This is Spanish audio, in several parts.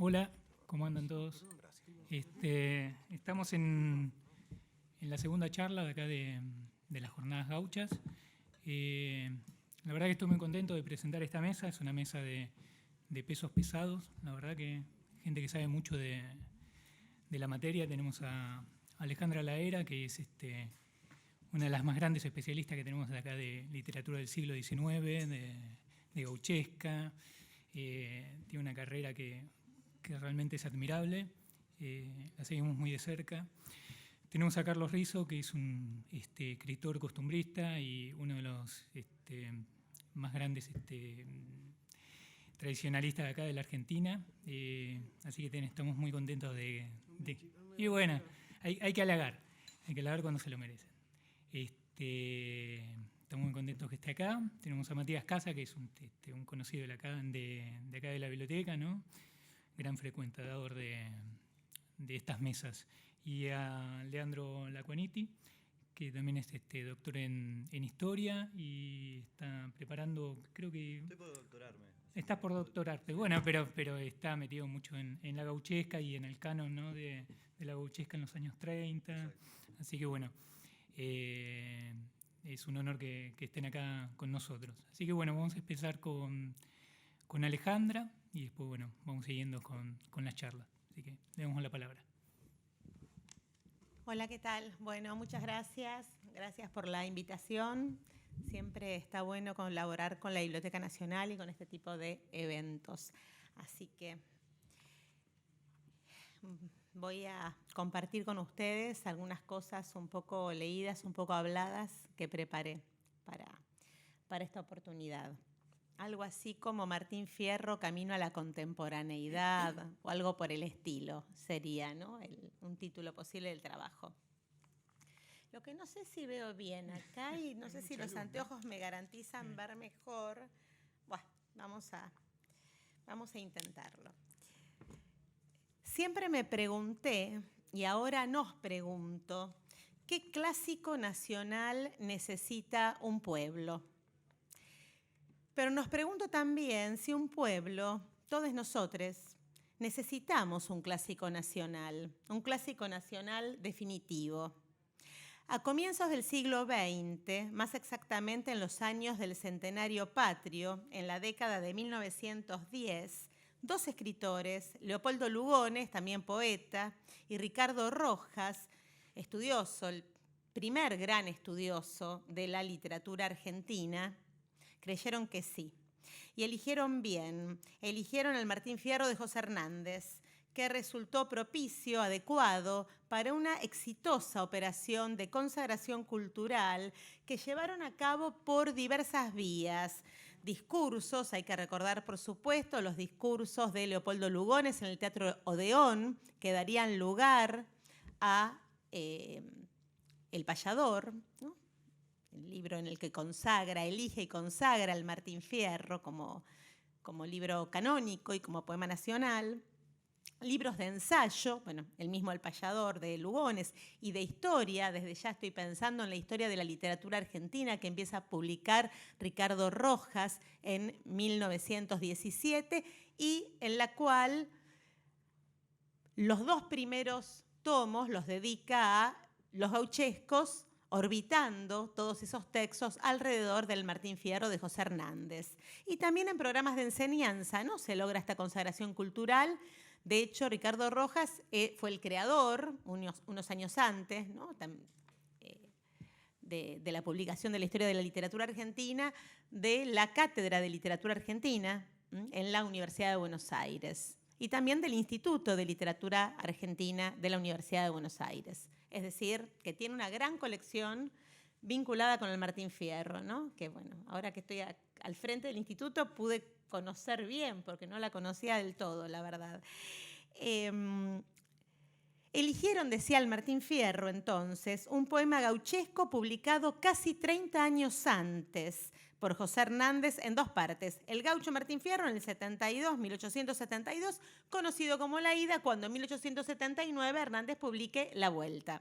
Hola, ¿cómo andan todos? Estamos en la segunda charla de acá de las Jornadas Gauchas. La verdad que estoy muy contento de presentar esta mesa. Es una mesa de pesos pesados. La verdad que gente que sabe mucho de la materia. Tenemos a Alejandra Laera, que es una de las más grandes especialistas que tenemos de acá de literatura del siglo XIX, de gauchesca. Tiene una carrera que realmente es admirable, la seguimos muy de cerca. Tenemos a Carlos Rizo, que es un escritor costumbrista y uno de los más grandes tradicionalistas de acá de la Argentina, así que estamos muy contentos y bueno, hay que halagar cuando se lo merecen. Estamos muy contentos que esté acá. Tenemos a Matías Casa, que es un conocido de acá de la biblioteca, ¿no? Gran frecuentador de estas mesas, y a Leandro Lacuaniti, que también es doctor en Historia y está preparando, creo que... Estoy por doctorarme. Estás por doctorarte, bueno, pero está metido mucho en la gauchesca y en el canon, ¿no? de la gauchesca en los años 30, exacto. Así que bueno, es un honor que estén acá con nosotros. Así que bueno, vamos a empezar con Alejandra y después, bueno, vamos siguiendo con las charlas. Así que le damos la palabra. Hola, ¿qué tal? Bueno, muchas gracias. Gracias por la invitación. Siempre está bueno colaborar con la Biblioteca Nacional y con este tipo de eventos. Así que voy a compartir con ustedes algunas cosas un poco leídas, un poco habladas que preparé para esta oportunidad. Algo así como Martín Fierro, Camino a la Contemporaneidad, o algo por el estilo sería, ¿no? Un título posible del trabajo. Lo que no sé si veo bien acá y no sé si los anteojos me garantizan ver mejor. Bueno, vamos a intentarlo. Siempre me pregunté, y ahora nos pregunto, ¿qué clásico nacional necesita un pueblo? Pero nos pregunto también si un pueblo, todos nosotros, necesitamos un clásico nacional definitivo. A comienzos del siglo XX, más exactamente en los años del centenario patrio, en la década de 1910, dos escritores, Leopoldo Lugones, también poeta, y Ricardo Rojas, estudioso, el primer gran estudioso de la literatura argentina, creyeron que sí. Y eligieron bien. Eligieron el Martín Fierro de José Hernández, que resultó propicio, adecuado, para una exitosa operación de consagración cultural que llevaron a cabo por diversas vías. Discursos, hay que recordar, por supuesto, los discursos de Leopoldo Lugones en el Teatro Odeón, que darían lugar a El Payador, ¿no? El libro en el que elige y consagra al Martín Fierro como libro canónico y como poema nacional. Libros de ensayo, bueno, el mismo El Payador de Lugones, y de historia. Desde ya estoy pensando en la historia de la literatura argentina que empieza a publicar Ricardo Rojas en 1917 y en la cual los dos primeros tomos los dedica a los gauchescos, orbitando todos esos textos alrededor del Martín Fierro de José Hernández. Y también en programas de enseñanza, ¿no? Se logra esta consagración cultural. De hecho, Ricardo Rojas fue el creador, unos años antes, ¿no? de la publicación de la historia de la literatura argentina, de la Cátedra de Literatura Argentina en la Universidad de Buenos Aires. Y también del Instituto de Literatura Argentina de la Universidad de Buenos Aires. Es decir, que tiene una gran colección vinculada con el Martín Fierro, ¿no? Que bueno, ahora que estoy al frente del instituto pude conocer bien, porque no la conocía del todo, la verdad. Eligieron, decía el Martín Fierro entonces, un poema gauchesco publicado casi 30 años antes por José Hernández en dos partes. El gaucho Martín Fierro en el 1872, conocido como La Ida, cuando en 1879 Hernández publique La Vuelta.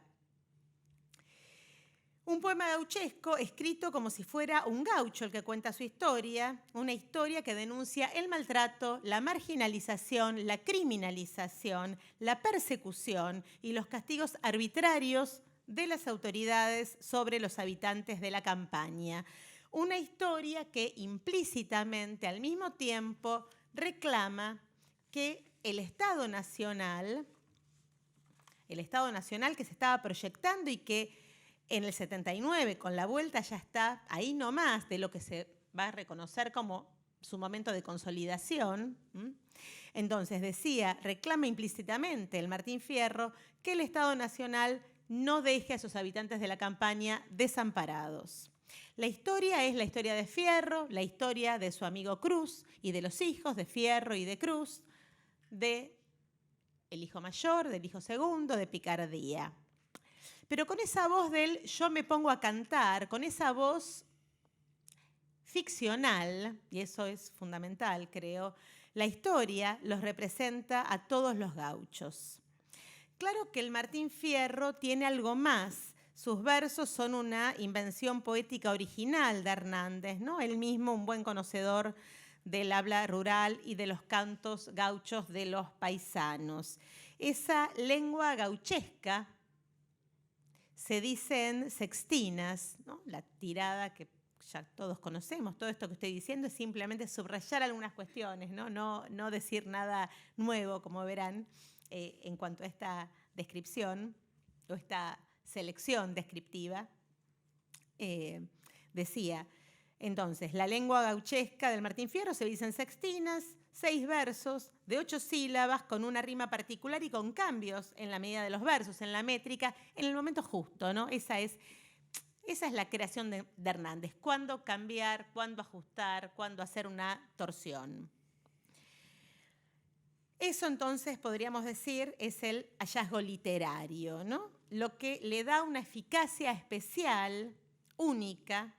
Un poema gauchesco escrito como si fuera un gaucho el que cuenta su historia, una historia que denuncia el maltrato, la marginalización, la criminalización, la persecución y los castigos arbitrarios de las autoridades sobre los habitantes de la campaña. Una historia que implícitamente al mismo tiempo reclama que el Estado Nacional que se estaba proyectando y que en el 79, con la vuelta, ya está ahí nomás de lo que se va a reconocer como su momento de consolidación. Entonces, decía, reclama implícitamente el Martín Fierro que el Estado Nacional no deje a sus habitantes de la campaña desamparados. La historia es la historia de Fierro, la historia de su amigo Cruz y de los hijos de Fierro y de Cruz, del hijo mayor, del hijo segundo, de Picardía. Pero con esa voz del yo me pongo a cantar, con esa voz ficcional, y eso es fundamental, creo, la historia los representa a todos los gauchos. Claro que el Martín Fierro tiene algo más. Sus versos son una invención poética original de Hernández, ¿no? Él mismo, un buen conocedor del habla rural y de los cantos gauchos de los paisanos. Esa lengua gauchesca se dicen sextinas, ¿no? La tirada que ya todos conocemos. Todo esto que estoy diciendo es simplemente subrayar algunas cuestiones, ¿no? No decir nada nuevo, como verán, en cuanto a esta descripción o esta selección descriptiva. Decía, entonces, la lengua gauchesca del Martín Fierro se dice en sextinas, 6 versos de 8 sílabas con una rima particular y con cambios en la medida de los versos, en la métrica, en el momento justo, ¿no? Esa es la creación de Hernández. Cuándo cambiar, cuándo ajustar, cuándo hacer una torsión. Eso entonces podríamos decir es el hallazgo literario, ¿no? Lo que le da una eficacia especial, única,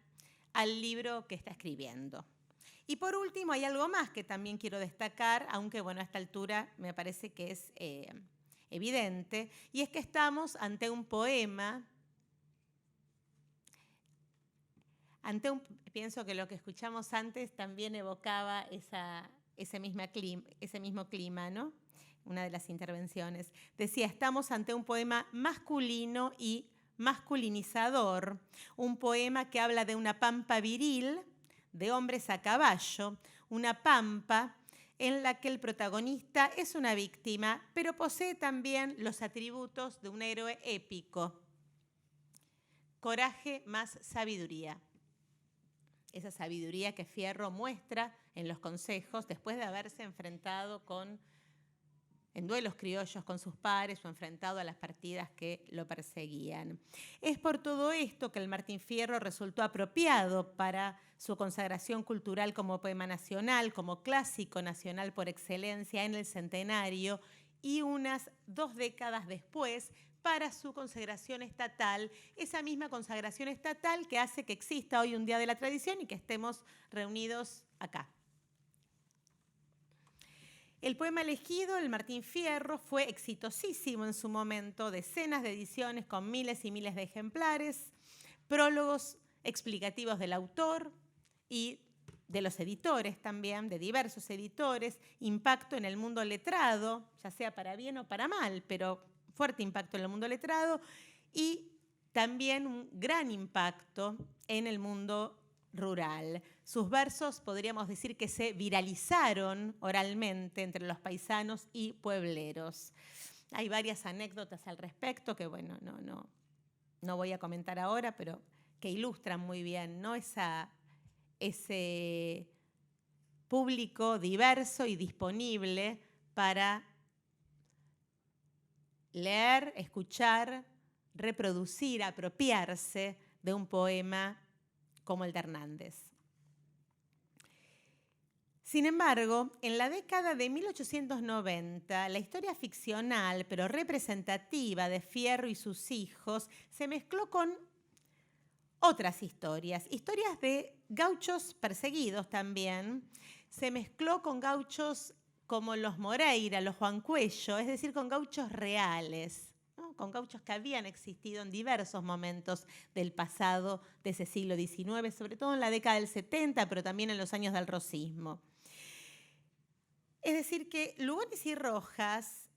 al libro que está escribiendo. Y por último, hay algo más que también quiero destacar, aunque bueno, a esta altura me parece que es evidente, y es que estamos ante un poema, pienso que lo que escuchamos antes también evocaba ese mismo clima, ¿no? Una de las intervenciones. Decía, estamos ante un poema masculino y masculinizador, un poema que habla de una pampa viril, de hombres a caballo, una pampa en la que el protagonista es una víctima, pero posee también los atributos de un héroe épico. Coraje más sabiduría. Esa sabiduría que Fierro muestra en los consejos después de haberse enfrentado en duelos criollos con sus pares o enfrentado a las partidas que lo perseguían. Es por todo esto que el Martín Fierro resultó apropiado para su consagración cultural como poema nacional, como clásico nacional por excelencia en el centenario y unas 2 décadas después para su consagración estatal, esa misma consagración estatal que hace que exista hoy un Día de la Tradición y que estemos reunidos acá. El poema elegido, el Martín Fierro, fue exitosísimo en su momento, decenas de ediciones con miles y miles de ejemplares, prólogos explicativos del autor y de los editores también, de diversos editores, impacto en el mundo letrado, ya sea para bien o para mal, pero fuerte impacto en el mundo letrado y también un gran impacto en el mundo rural. Sus versos podríamos decir que se viralizaron oralmente entre los paisanos y puebleros. Hay varias anécdotas al respecto que, bueno, no voy a comentar ahora, pero que ilustran muy bien, ¿no? Ese público diverso y disponible para leer, escuchar, reproducir, apropiarse de un poema como el de Hernández. Sin embargo, en la década de 1890, la historia ficcional, pero representativa de Fierro y sus hijos, se mezcló con otras historias de gauchos perseguidos también. Se mezcló con gauchos como los Moreira, los Juan Cuello, es decir, con gauchos reales, ¿no? con gauchos que habían existido en diversos momentos del pasado de ese siglo XIX, sobre todo en la década del 70, pero también en los años del rosismo. Es decir, que Lugones y Rojas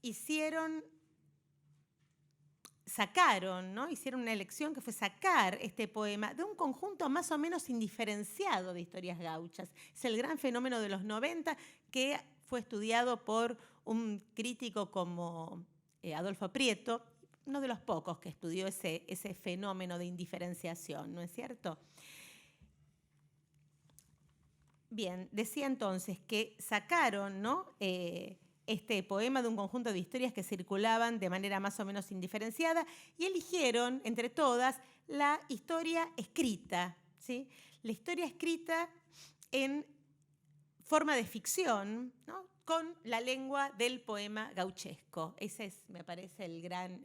sacaron, ¿no? Hicieron una elección que fue sacar este poema de un conjunto más o menos indiferenciado de historias gauchas. Es el gran fenómeno de los 90 que fue estudiado por un crítico como Adolfo Prieto, uno de los pocos que estudió ese fenómeno de indiferenciación, ¿no es cierto? Bien, decía entonces que sacaron, ¿no? Este poema de un conjunto de historias que circulaban de manera más o menos indiferenciada y eligieron, entre todas, la historia escrita, ¿sí? La historia escrita en forma de ficción, ¿no? Con la lengua del poema gauchesco. Ese es, me parece, el gran,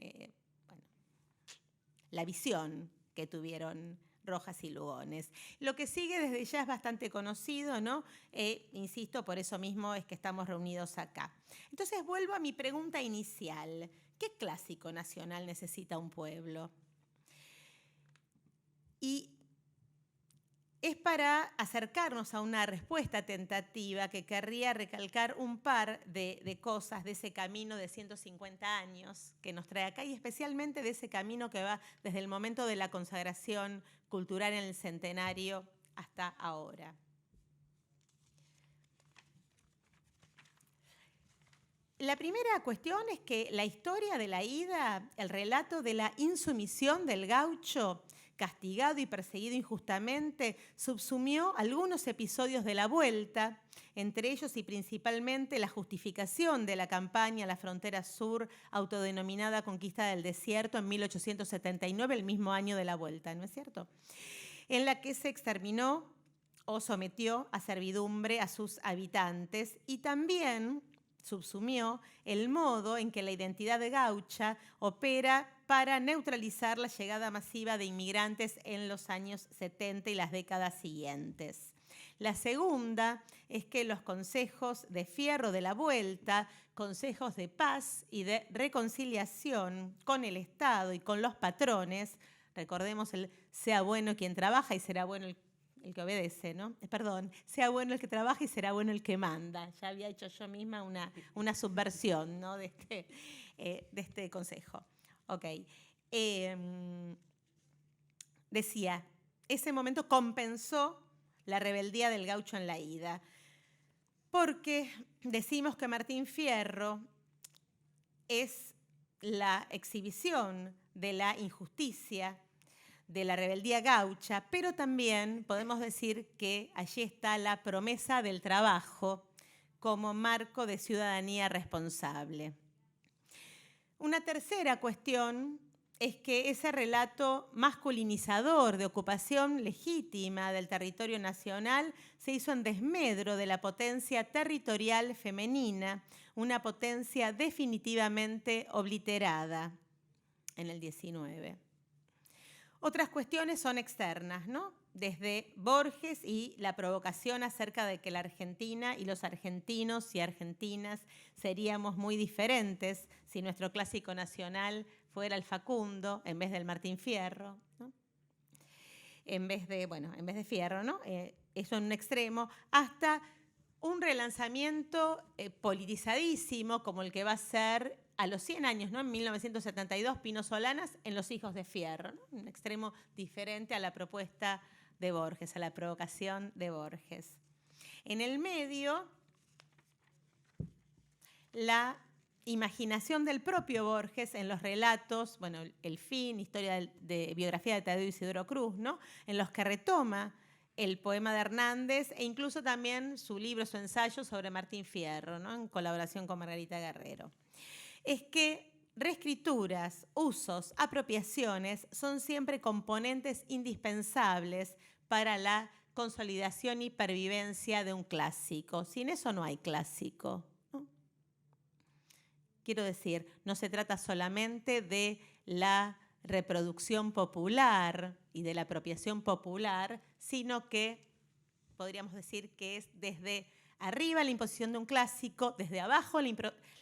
la visión que tuvieron Rojas y Lugones. Lo que sigue desde ya es bastante conocido, ¿no? Insisto, por eso mismo es que estamos reunidos acá. Entonces vuelvo a mi pregunta inicial. ¿Qué clásico nacional necesita un pueblo? Y es para acercarnos a una respuesta tentativa que querría recalcar un par de cosas de ese camino de 150 años que nos trae acá y especialmente de ese camino que va desde el momento de la consagración cultural en el centenario hasta ahora. La primera cuestión es que la historia de la ida, el relato de la insumisión del gaucho, castigado y perseguido injustamente, subsumió algunos episodios de la Vuelta, entre ellos y principalmente la justificación de la campaña a la frontera sur, autodenominada Conquista del Desierto, en 1879, el mismo año de la Vuelta, ¿no es cierto? En la que se exterminó o sometió a servidumbre a sus habitantes y también subsumió el modo en que la identidad de gaucha opera para neutralizar la llegada masiva de inmigrantes en los años 70 y las décadas siguientes. La segunda es que los consejos de Fierro de la Vuelta, consejos de paz y de reconciliación con el Estado y con los patrones, recordemos el sea bueno quien trabaja y será bueno el que obedece, ¿no? Perdón, sea bueno el que trabaja y será bueno el que manda. Ya había hecho yo misma una subversión, ¿no? de este consejo. Ok. Decía, ese momento compensó la rebeldía del gaucho en la ida, porque decimos que Martín Fierro es la exhibición de la injusticia, de la rebeldía gaucha, pero también podemos decir que allí está la promesa del trabajo como marco de ciudadanía responsable. Una tercera cuestión es que ese relato masculinizador de ocupación legítima del territorio nacional se hizo en desmedro de la potencia territorial femenina, una potencia definitivamente obliterada en el 19. Otras cuestiones son externas, ¿no? Desde Borges y la provocación acerca de que la Argentina y los argentinos y argentinas seríamos muy diferentes si nuestro clásico nacional fuera el Facundo en vez del Martín Fierro, ¿no? En vez de Fierro, ¿no? Eso en un extremo, hasta un relanzamiento politizadísimo como el que va a ser a los 100 años, ¿no? En 1972, Pino Solanas en Los hijos de Fierro, ¿no? Un extremo diferente a la propuesta de Borges, a la provocación de Borges. En el medio, la imaginación del propio Borges en los relatos, bueno, El fin, historia de biografía de Tadeo Isidoro Cruz, ¿no? En los que retoma el poema de Hernández e incluso también su libro, su ensayo sobre Martín Fierro, ¿no? En colaboración con Margarita Guerrero. Es que reescrituras, usos, apropiaciones son siempre componentes indispensables para la consolidación y pervivencia de un clásico. Sin eso no hay clásico, ¿no? Quiero decir, no se trata solamente de la reproducción popular y de la apropiación popular, sino que podríamos decir que es desde arriba la imposición de un clásico, desde abajo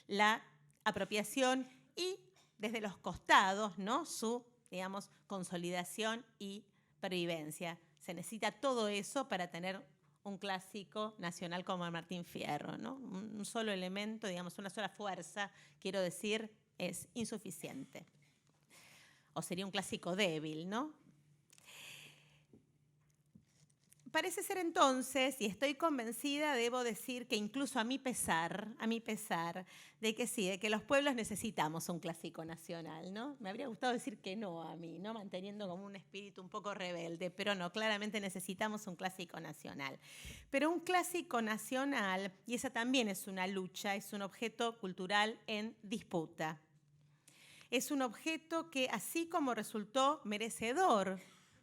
la apropiación y desde los costados, ¿no?, su, digamos, consolidación y pervivencia. Se necesita todo eso para tener un clásico nacional como Martín Fierro, ¿no? Un solo elemento, digamos, una sola fuerza, quiero decir, es insuficiente. O sería un clásico débil, ¿no? Parece ser entonces, y estoy convencida, debo decir que incluso a mi pesar, de que sí, de que los pueblos necesitamos un clásico nacional, ¿no? Me habría gustado decir que no a mí, ¿no?, manteniendo como un espíritu un poco rebelde, pero no, claramente necesitamos un clásico nacional. Pero un clásico nacional, y esa también es una lucha, es un objeto cultural en disputa. Es un objeto que, así como resultó merecedor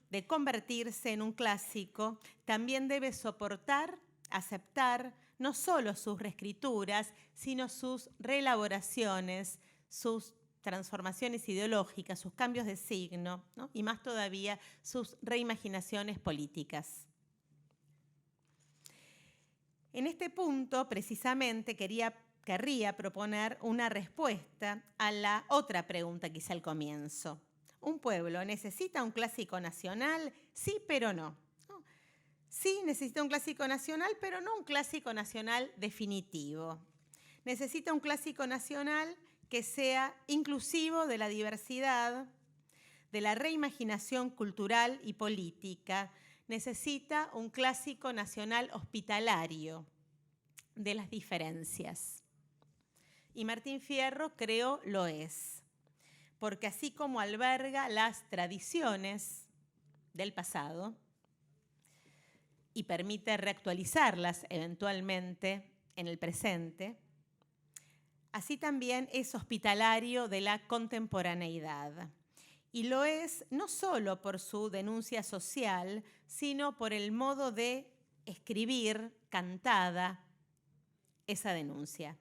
de convertirse en un clásico, también debe soportar, aceptar, no solo sus reescrituras, sino sus reelaboraciones, sus transformaciones ideológicas, sus cambios de signo, ¿no?, y más todavía sus reimaginaciones políticas. En este punto, precisamente, querría proponer una respuesta a la otra pregunta que hice al comienzo. ¿Un pueblo necesita un clásico nacional? Sí, pero no. Sí, necesita un clásico nacional, pero no un clásico nacional definitivo. Necesita un clásico nacional que sea inclusivo de la diversidad, de la reimaginación cultural y política. Necesita un clásico nacional hospitalario de las diferencias. Y Martín Fierro, creo, lo es. Porque así como alberga las tradiciones del pasado y permite reactualizarlas eventualmente en el presente, así también es hospitalario de la contemporaneidad. Y lo es no solo por su denuncia social, sino por el modo de escribir cantada esa denuncia.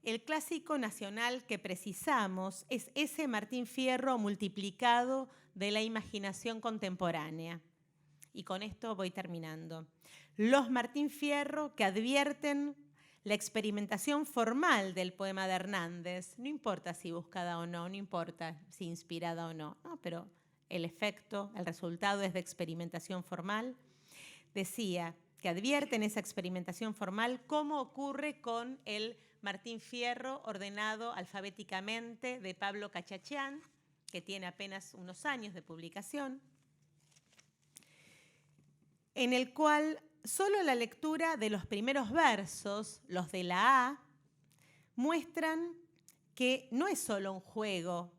El clásico nacional que precisamos es ese Martín Fierro multiplicado de la imaginación contemporánea. Y con esto voy terminando. Los Martín Fierro que advierten la experimentación formal del poema de Hernández, no importa si buscada o no, no importa si inspirada o no, pero el efecto, el resultado es de experimentación formal. Decía que advierten esa experimentación formal, como ocurre con el Martín Fierro ordenado alfabéticamente de Pablo Cachachián, que tiene apenas unos años de publicación, en el cual solo la lectura de los primeros versos, los de la A, muestran que no es solo un juego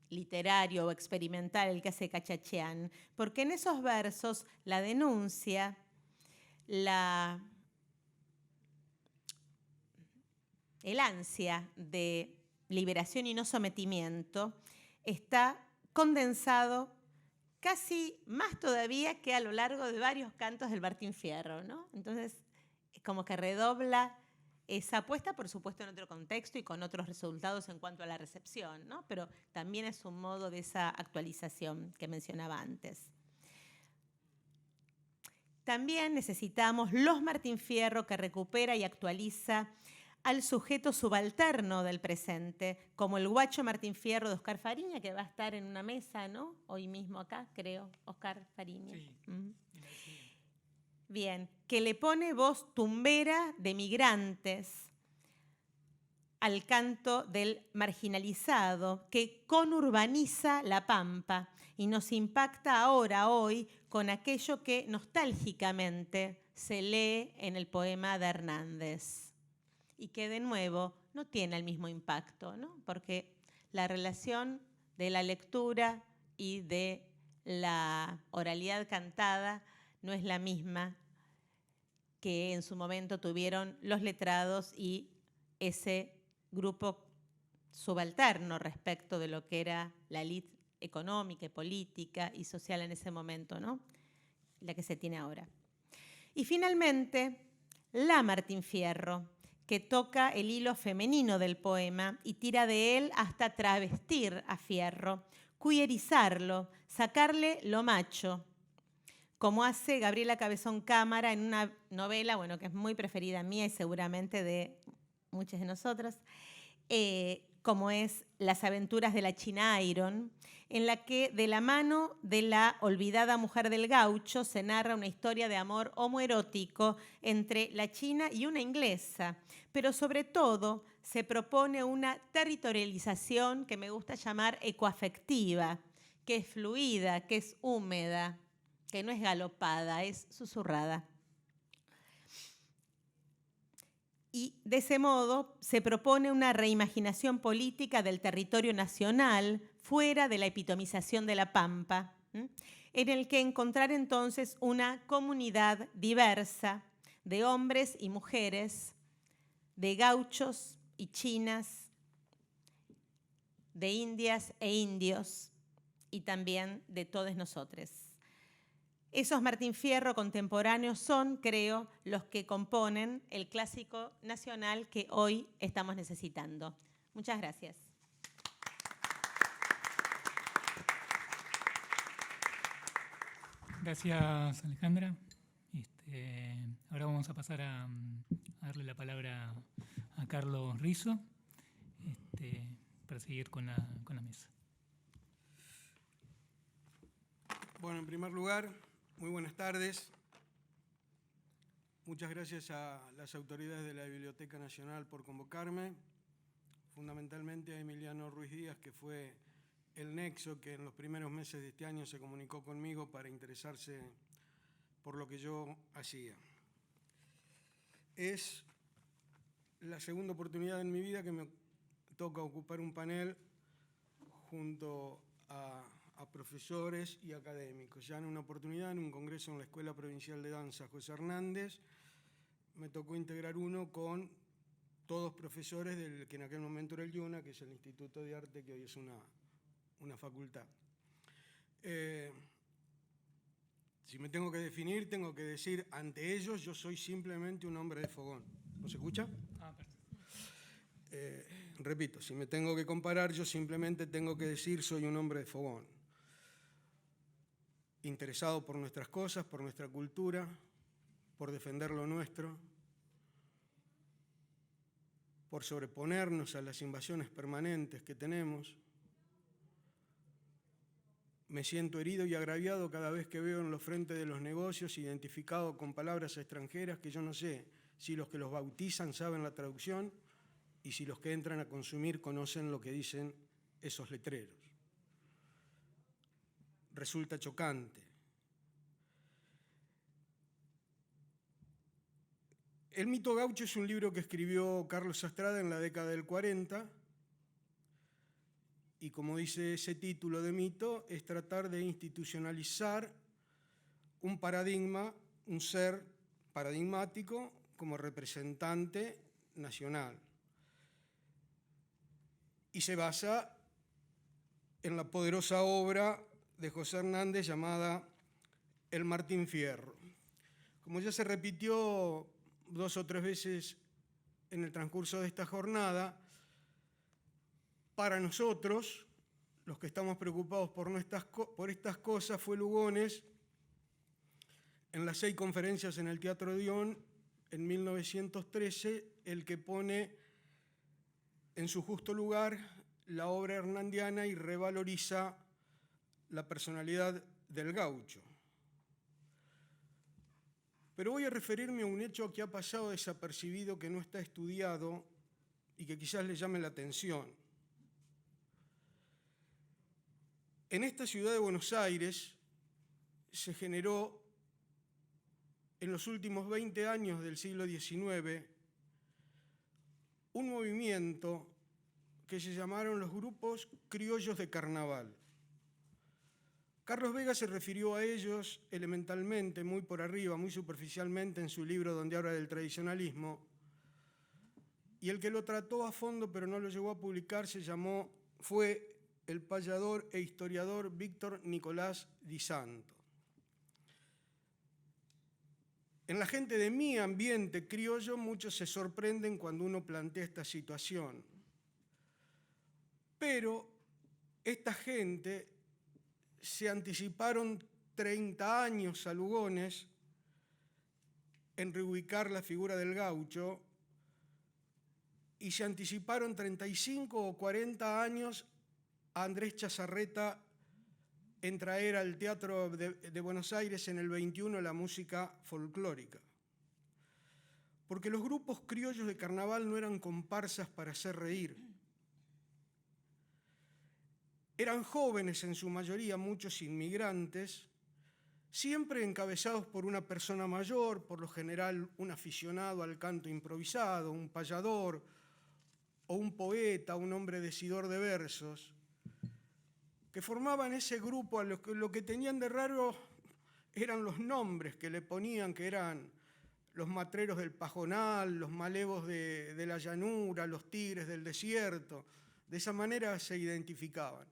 literario o experimental el que hace Cachachián, porque en esos versos la denuncia, el ansia de liberación y no sometimiento está condensado casi más todavía que a lo largo de varios cantos del Martín Fierro, ¿no? Entonces, es como que redobla esa apuesta, por supuesto en otro contexto y con otros resultados en cuanto a la recepción, ¿no? Pero también es un modo de esa actualización que mencionaba antes. También necesitamos los Martín Fierro que recupera y actualiza al sujeto subalterno del presente, como el guacho Martín Fierro de Oscar Fariña, que va a estar en una mesa, ¿no? Hoy mismo acá, creo, Oscar Fariña. Sí. Bien, que le pone voz tumbera de migrantes al canto del marginalizado, que conurbaniza la pampa y nos impacta ahora, hoy, con aquello que nostálgicamente se lee en el poema de Hernández. Y que de nuevo no tiene el mismo impacto, ¿no? Porque la relación de la lectura y de la oralidad cantada no es la misma que en su momento tuvieron los letrados y ese grupo subalterno respecto de lo que era la élite económica, política y social en ese momento, ¿no? La que se tiene ahora. Y finalmente, la Martín Fierro, que toca el hilo femenino del poema y tira de él hasta travestir a Fierro, queerizarlo, sacarle lo macho, como hace Gabriela Cabezón Cámara en una novela, bueno, que es muy preferida mía y seguramente de muchos de nosotros, como es Las aventuras de la China Iron, en la que de la mano de la olvidada mujer del gaucho se narra una historia de amor homoerótico entre la china y una inglesa, pero sobre todo se propone una territorialización que me gusta llamar ecoafectiva, que es fluida, que es húmeda, que no es galopada, es susurrada. Y de ese modo se propone una reimaginación política del territorio nacional fuera de la epitomización de la pampa, en el que encontrar entonces una comunidad diversa de hombres y mujeres, de gauchos y chinas, de indias e indios y también de todos nosotros. Esos Martín Fierro contemporáneos son, creo, los que componen el clásico nacional que hoy estamos necesitando. Muchas gracias. Gracias, Alejandra. Ahora vamos a pasar a darle la palabra a Carlos Rizo para seguir con la mesa. Bueno, en primer lugar, muy buenas tardes. Muchas gracias a las autoridades de la Biblioteca Nacional por convocarme, fundamentalmente a Emiliano Ruiz Díaz, que fue el nexo que en los primeros meses de este año se comunicó conmigo para interesarse por lo que yo hacía. Es la segunda oportunidad en mi vida que me toca ocupar un panel junto a profesores y académicos. Ya en una oportunidad, en un congreso en la Escuela Provincial de Danza José Hernández, me tocó integrar uno con todos profesores del que en aquel momento era el IUNA, que es el Instituto de Arte, que hoy es una facultad. Si me tengo que definir, tengo que decir ante ellos, yo soy simplemente un hombre de fogón. ¿No se escucha? Repito, si me tengo que comparar, yo simplemente tengo que decir soy un hombre de fogón. Interesado por nuestras cosas, por nuestra cultura, por defender lo nuestro, por sobreponernos a las invasiones permanentes que tenemos. Me siento herido y agraviado cada vez que veo en los frentes de los negocios identificado con palabras extranjeras que yo no sé si los que los bautizan saben la traducción y si los que entran a consumir conocen lo que dicen esos letreros. Resulta chocante. El mito gaucho es un libro que escribió Carlos Astrada en la década del 40 y, como dice ese título de mito, es tratar de institucionalizar un paradigma, un ser paradigmático como representante nacional. Y se basa en la poderosa obra de José Hernández llamada El Martín Fierro. Como ya se repitió 2 o 3 veces en el transcurso de esta jornada, para nosotros, los que estamos preocupados por estas cosas, fue Lugones, en las 6 conferencias en el Teatro Dion, en 1913, el que pone en su justo lugar la obra hernandiana y revaloriza la personalidad del gaucho. Pero voy a referirme a un hecho que ha pasado desapercibido, que no está estudiado y que quizás le llame la atención. En esta ciudad de Buenos Aires se generó en los últimos 20 años del siglo XIX un movimiento que se llamaron los grupos criollos de carnaval. Carlos Vega se refirió a ellos elementalmente, muy por arriba, muy superficialmente en su libro donde habla del tradicionalismo, y el que lo trató a fondo pero no lo llegó a publicar fue el payador e historiador Víctor Nicolás Di Santo. En la gente de mi ambiente criollo, muchos se sorprenden cuando uno plantea esta situación. Pero esta gente se anticiparon 30 años a Lugones en reubicar la figura del gaucho y se anticiparon 35 o 40 años a Andrés Chazarreta en traer al Teatro de Buenos Aires en el 21 la música folclórica. Porque los grupos criollos de carnaval no eran comparsas para hacer reír. Eran jóvenes en su mayoría, muchos inmigrantes, siempre encabezados por una persona mayor, por lo general un aficionado al canto improvisado, un payador o un poeta, un hombre decidor de versos, que formaban ese grupo. Lo que tenían de raro eran los nombres que le ponían, que eran los matreros del pajonal, los malevos de la llanura, los tigres del desierto. De esa manera se identificaban.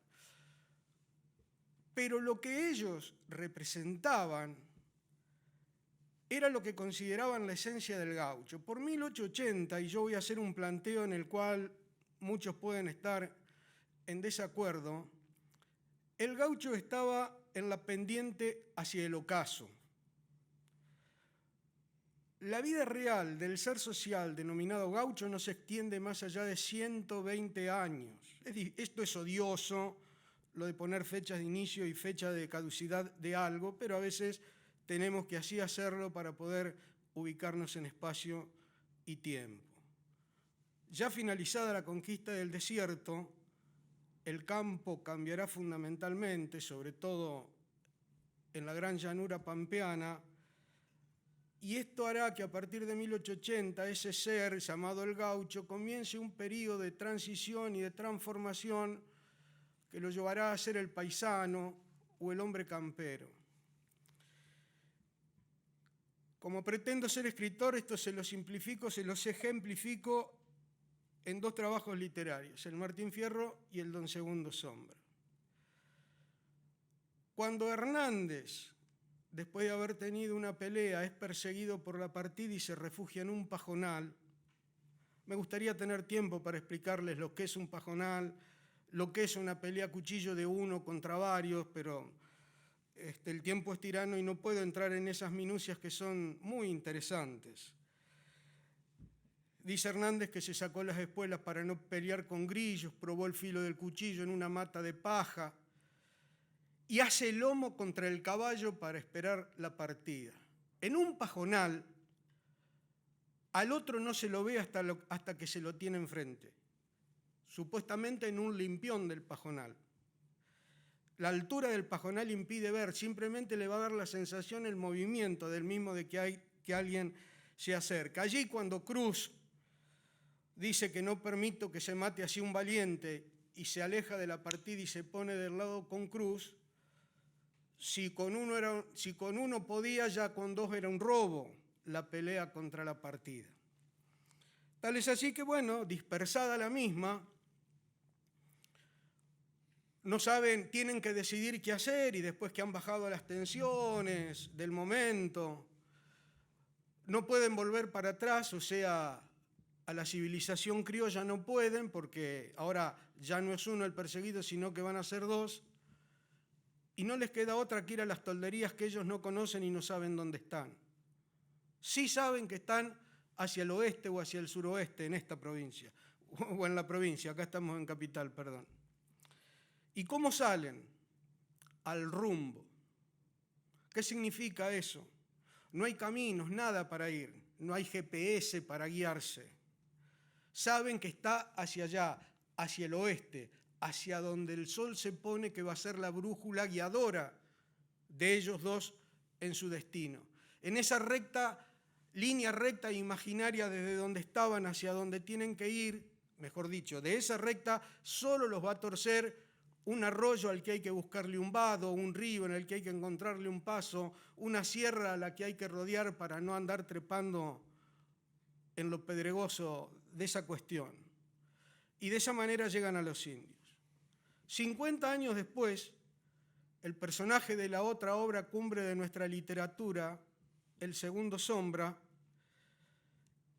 Pero lo que ellos representaban era lo que consideraban la esencia del gaucho. Por 1880, y yo voy a hacer un planteo en el cual muchos pueden estar en desacuerdo, el gaucho estaba en la pendiente hacia el ocaso. La vida real del ser social denominado gaucho no se extiende más allá de 120 años. Esto es odioso, lo de poner fechas de inicio y fecha de caducidad de algo, pero a veces tenemos que así hacerlo para poder ubicarnos en espacio y tiempo. Ya finalizada la conquista del desierto, el campo cambiará fundamentalmente, sobre todo en la gran llanura pampeana, y esto hará que a partir de 1880 ese ser llamado el gaucho comience un periodo de transición y de transformación que lo llevará a ser el paisano o el hombre campero. Como pretendo ser escritor, esto se lo simplifico, se los ejemplifico en dos trabajos literarios, el Martín Fierro y el Don Segundo Sombra. Cuando Hernández, después de haber tenido una pelea, es perseguido por la partida y se refugia en un pajonal, me gustaría tener tiempo para explicarles lo que es un pajonal, lo que es una pelea a cuchillo de uno contra varios, pero el tiempo es tirano y no puedo entrar en esas minucias que son muy interesantes. Dice Hernández que se sacó las espuelas para no pelear con grillos, probó el filo del cuchillo en una mata de paja y hace el lomo contra el caballo para esperar la partida. En un pajonal, al otro no se lo ve hasta que se lo tiene enfrente, supuestamente en un limpión del pajonal. La altura del pajonal impide ver, simplemente le va a dar la sensación, el movimiento del mismo de que alguien se acerca. Allí cuando Cruz dice que no permito que se mate así un valiente y se aleja de la partida y se pone del lado con Cruz, si con uno podía, ya con dos era un robo la pelea contra la partida. Tal es así que, bueno, dispersada la misma, no saben, tienen que decidir qué hacer y después que han bajado las tensiones del momento, no pueden volver para atrás, o sea, a la civilización criolla no pueden porque ahora ya no es uno el perseguido, sino que van a ser dos, y no les queda otra que ir a las tolderías que ellos no conocen y no saben dónde están. Sí saben que están hacia el oeste o hacia el suroeste en esta provincia, o en la provincia, acá estamos en capital, perdón. ¿Y cómo salen? Al rumbo. ¿Qué significa eso? No hay caminos, nada para ir, no hay GPS para guiarse. Saben que está hacia allá, hacia el oeste, hacia donde el sol se pone, que va a ser la brújula guiadora de ellos dos en su destino. En esa línea recta e imaginaria desde donde estaban hacia donde tienen que ir, mejor dicho, de esa recta solo los va a torcer un arroyo al que hay que buscarle un vado, un río en el que hay que encontrarle un paso, una sierra a la que hay que rodear para no andar trepando en lo pedregoso de esa cuestión. Y de esa manera llegan a los indios. 50 años después, el personaje de la otra obra cumbre de nuestra literatura, El Segundo Sombra,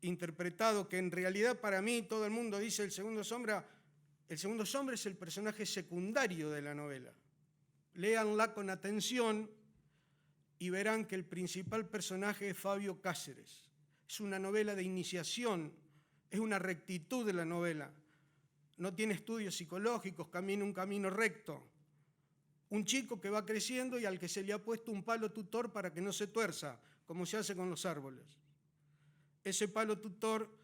interpretado, que en realidad para mí todo el mundo dice El Segundo Sombra es el personaje secundario de la novela. Léanla con atención y verán que el principal personaje es Fabio Cáceres. Es una novela de iniciación es una rectitud de la novela. No tiene estudios psicológicos, camina un camino recto. Un chico que va creciendo y al que se le ha puesto un palo tutor para que no se tuerza, como se hace con los árboles. Ese palo tutor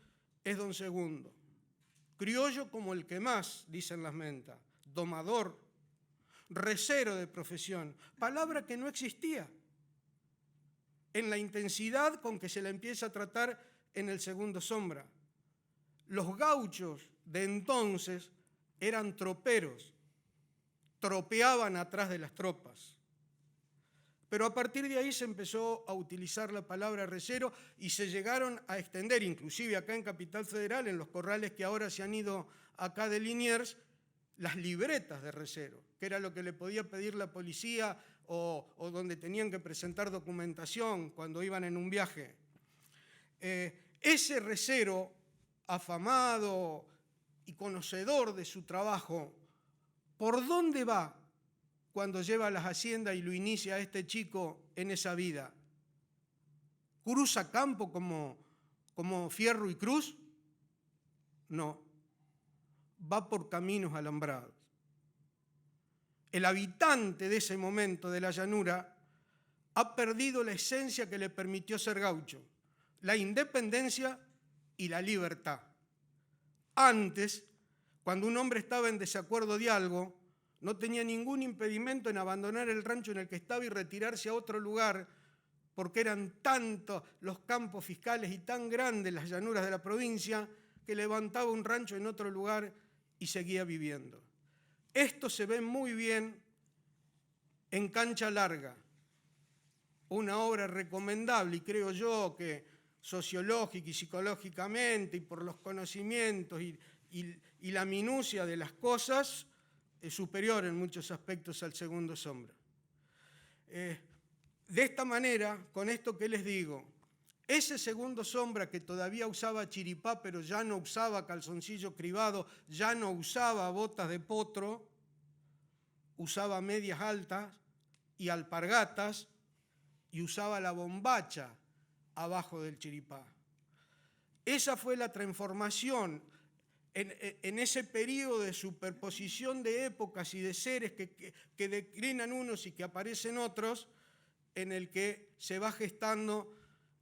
es don Segundo. Criollo como el que más, dicen las mentas, domador, recero de profesión, palabra que no existía en la intensidad con que se la empieza a tratar en El Segundo Sombra. Los gauchos de entonces eran troperos, tropeaban atrás de las tropas. Pero a partir de ahí se empezó a utilizar la palabra recero y se llegaron a extender, inclusive acá en Capital Federal, en los corrales que ahora se han ido acá de Liniers, las libretas de recero, que era lo que le podía pedir la policía o donde tenían que presentar documentación cuando iban en un viaje. Ese recero, afamado y conocedor de su trabajo, ¿por dónde va cuando lleva a las haciendas y lo inicia a este chico en esa vida? ¿Cruza campo como Fierro y Cruz? No, va por caminos alambrados. El habitante de ese momento de la llanura ha perdido la esencia que le permitió ser gaucho, la independencia y la libertad. Antes, cuando un hombre estaba en desacuerdo de algo, no tenía ningún impedimento en abandonar el rancho en el que estaba y retirarse a otro lugar, porque eran tantos los campos fiscales y tan grandes las llanuras de la provincia que levantaba un rancho en otro lugar y seguía viviendo. Esto se ve muy bien en Cancha Larga, una obra recomendable y creo yo que sociológica y psicológicamente y por los conocimientos y la minucia de las cosas es superior en muchos aspectos al Segundo Sombra. De esta manera, con esto que les digo, ese Segundo Sombra que todavía usaba chiripá, pero ya no usaba calzoncillo cribado, ya no usaba botas de potro, usaba medias altas y alpargatas y usaba la bombacha abajo del chiripá. Esa fue la transformación en ese periodo de superposición de épocas y de seres que declinan unos y que aparecen otros, en el que se va gestando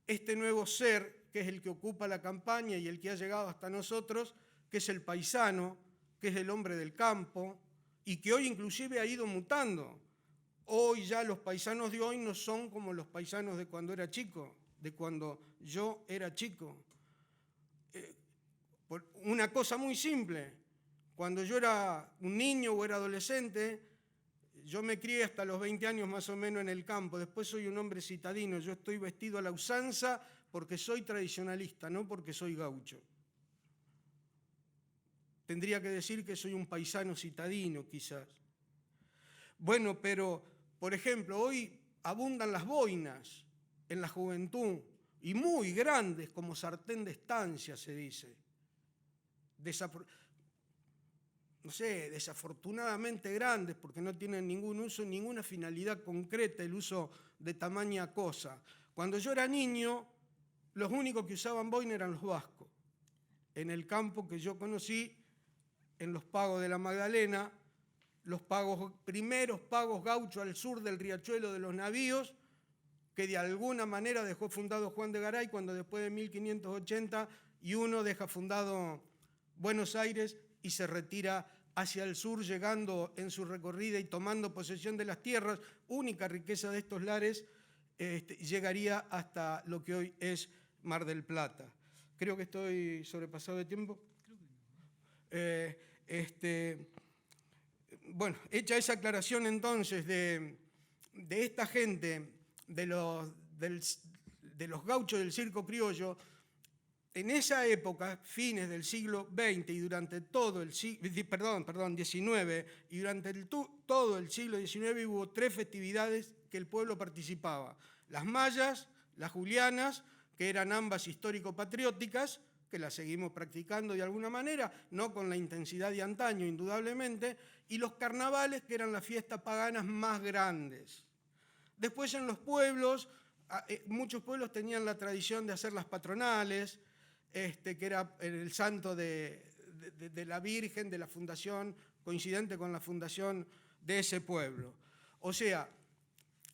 este nuevo ser, que es el que ocupa la campaña y el que ha llegado hasta nosotros, que es el paisano, que es el hombre del campo, y que hoy inclusive ha ido mutando. Hoy ya los paisanos de hoy no son como los paisanos de cuando era chico, de cuando yo era chico. Una cosa muy simple, cuando yo era un niño o era adolescente, yo me crié hasta los 20 años más o menos en el campo, después soy un hombre citadino, yo estoy vestido a la usanza porque soy tradicionalista, no porque soy gaucho. Tendría que decir que soy un paisano citadino, quizás. Bueno, pero, por ejemplo, hoy abundan las boinas en la juventud, y muy grandes, como sartén de estancia, se dice. Desafortunadamente grandes, porque no tienen ningún uso, ninguna finalidad concreta, el uso de tamaña cosa. Cuando yo era niño, los únicos que usaban boina eran los vascos. En el campo que yo conocí, en los pagos de la Magdalena, los primeros pagos gauchos al sur del riachuelo de los navíos, que de alguna manera dejó fundado Juan de Garay, cuando después de 1581 deja fundado Buenos Aires y se retira hacia el sur, llegando en su recorrida y tomando posesión de las tierras, única riqueza de estos lares, llegaría hasta lo que hoy es Mar del Plata. Creo que estoy sobrepasado de tiempo. Bueno, hecha esa aclaración entonces de esta gente, de los gauchos del circo criollo, en esa época, fines del siglo XX y durante todo el siglo, XIX, y durante todo el siglo XIX hubo 3 festividades que el pueblo participaba. Las mayas, las julianas, que eran ambas histórico-patrióticas, que las seguimos practicando de alguna manera, no con la intensidad de antaño, indudablemente, y los carnavales, que eran las fiestas paganas más grandes. Después en los pueblos, muchos pueblos tenían la tradición de hacer las patronales, que era el santo de la Virgen, de la fundación, coincidente con la fundación de ese pueblo. O sea,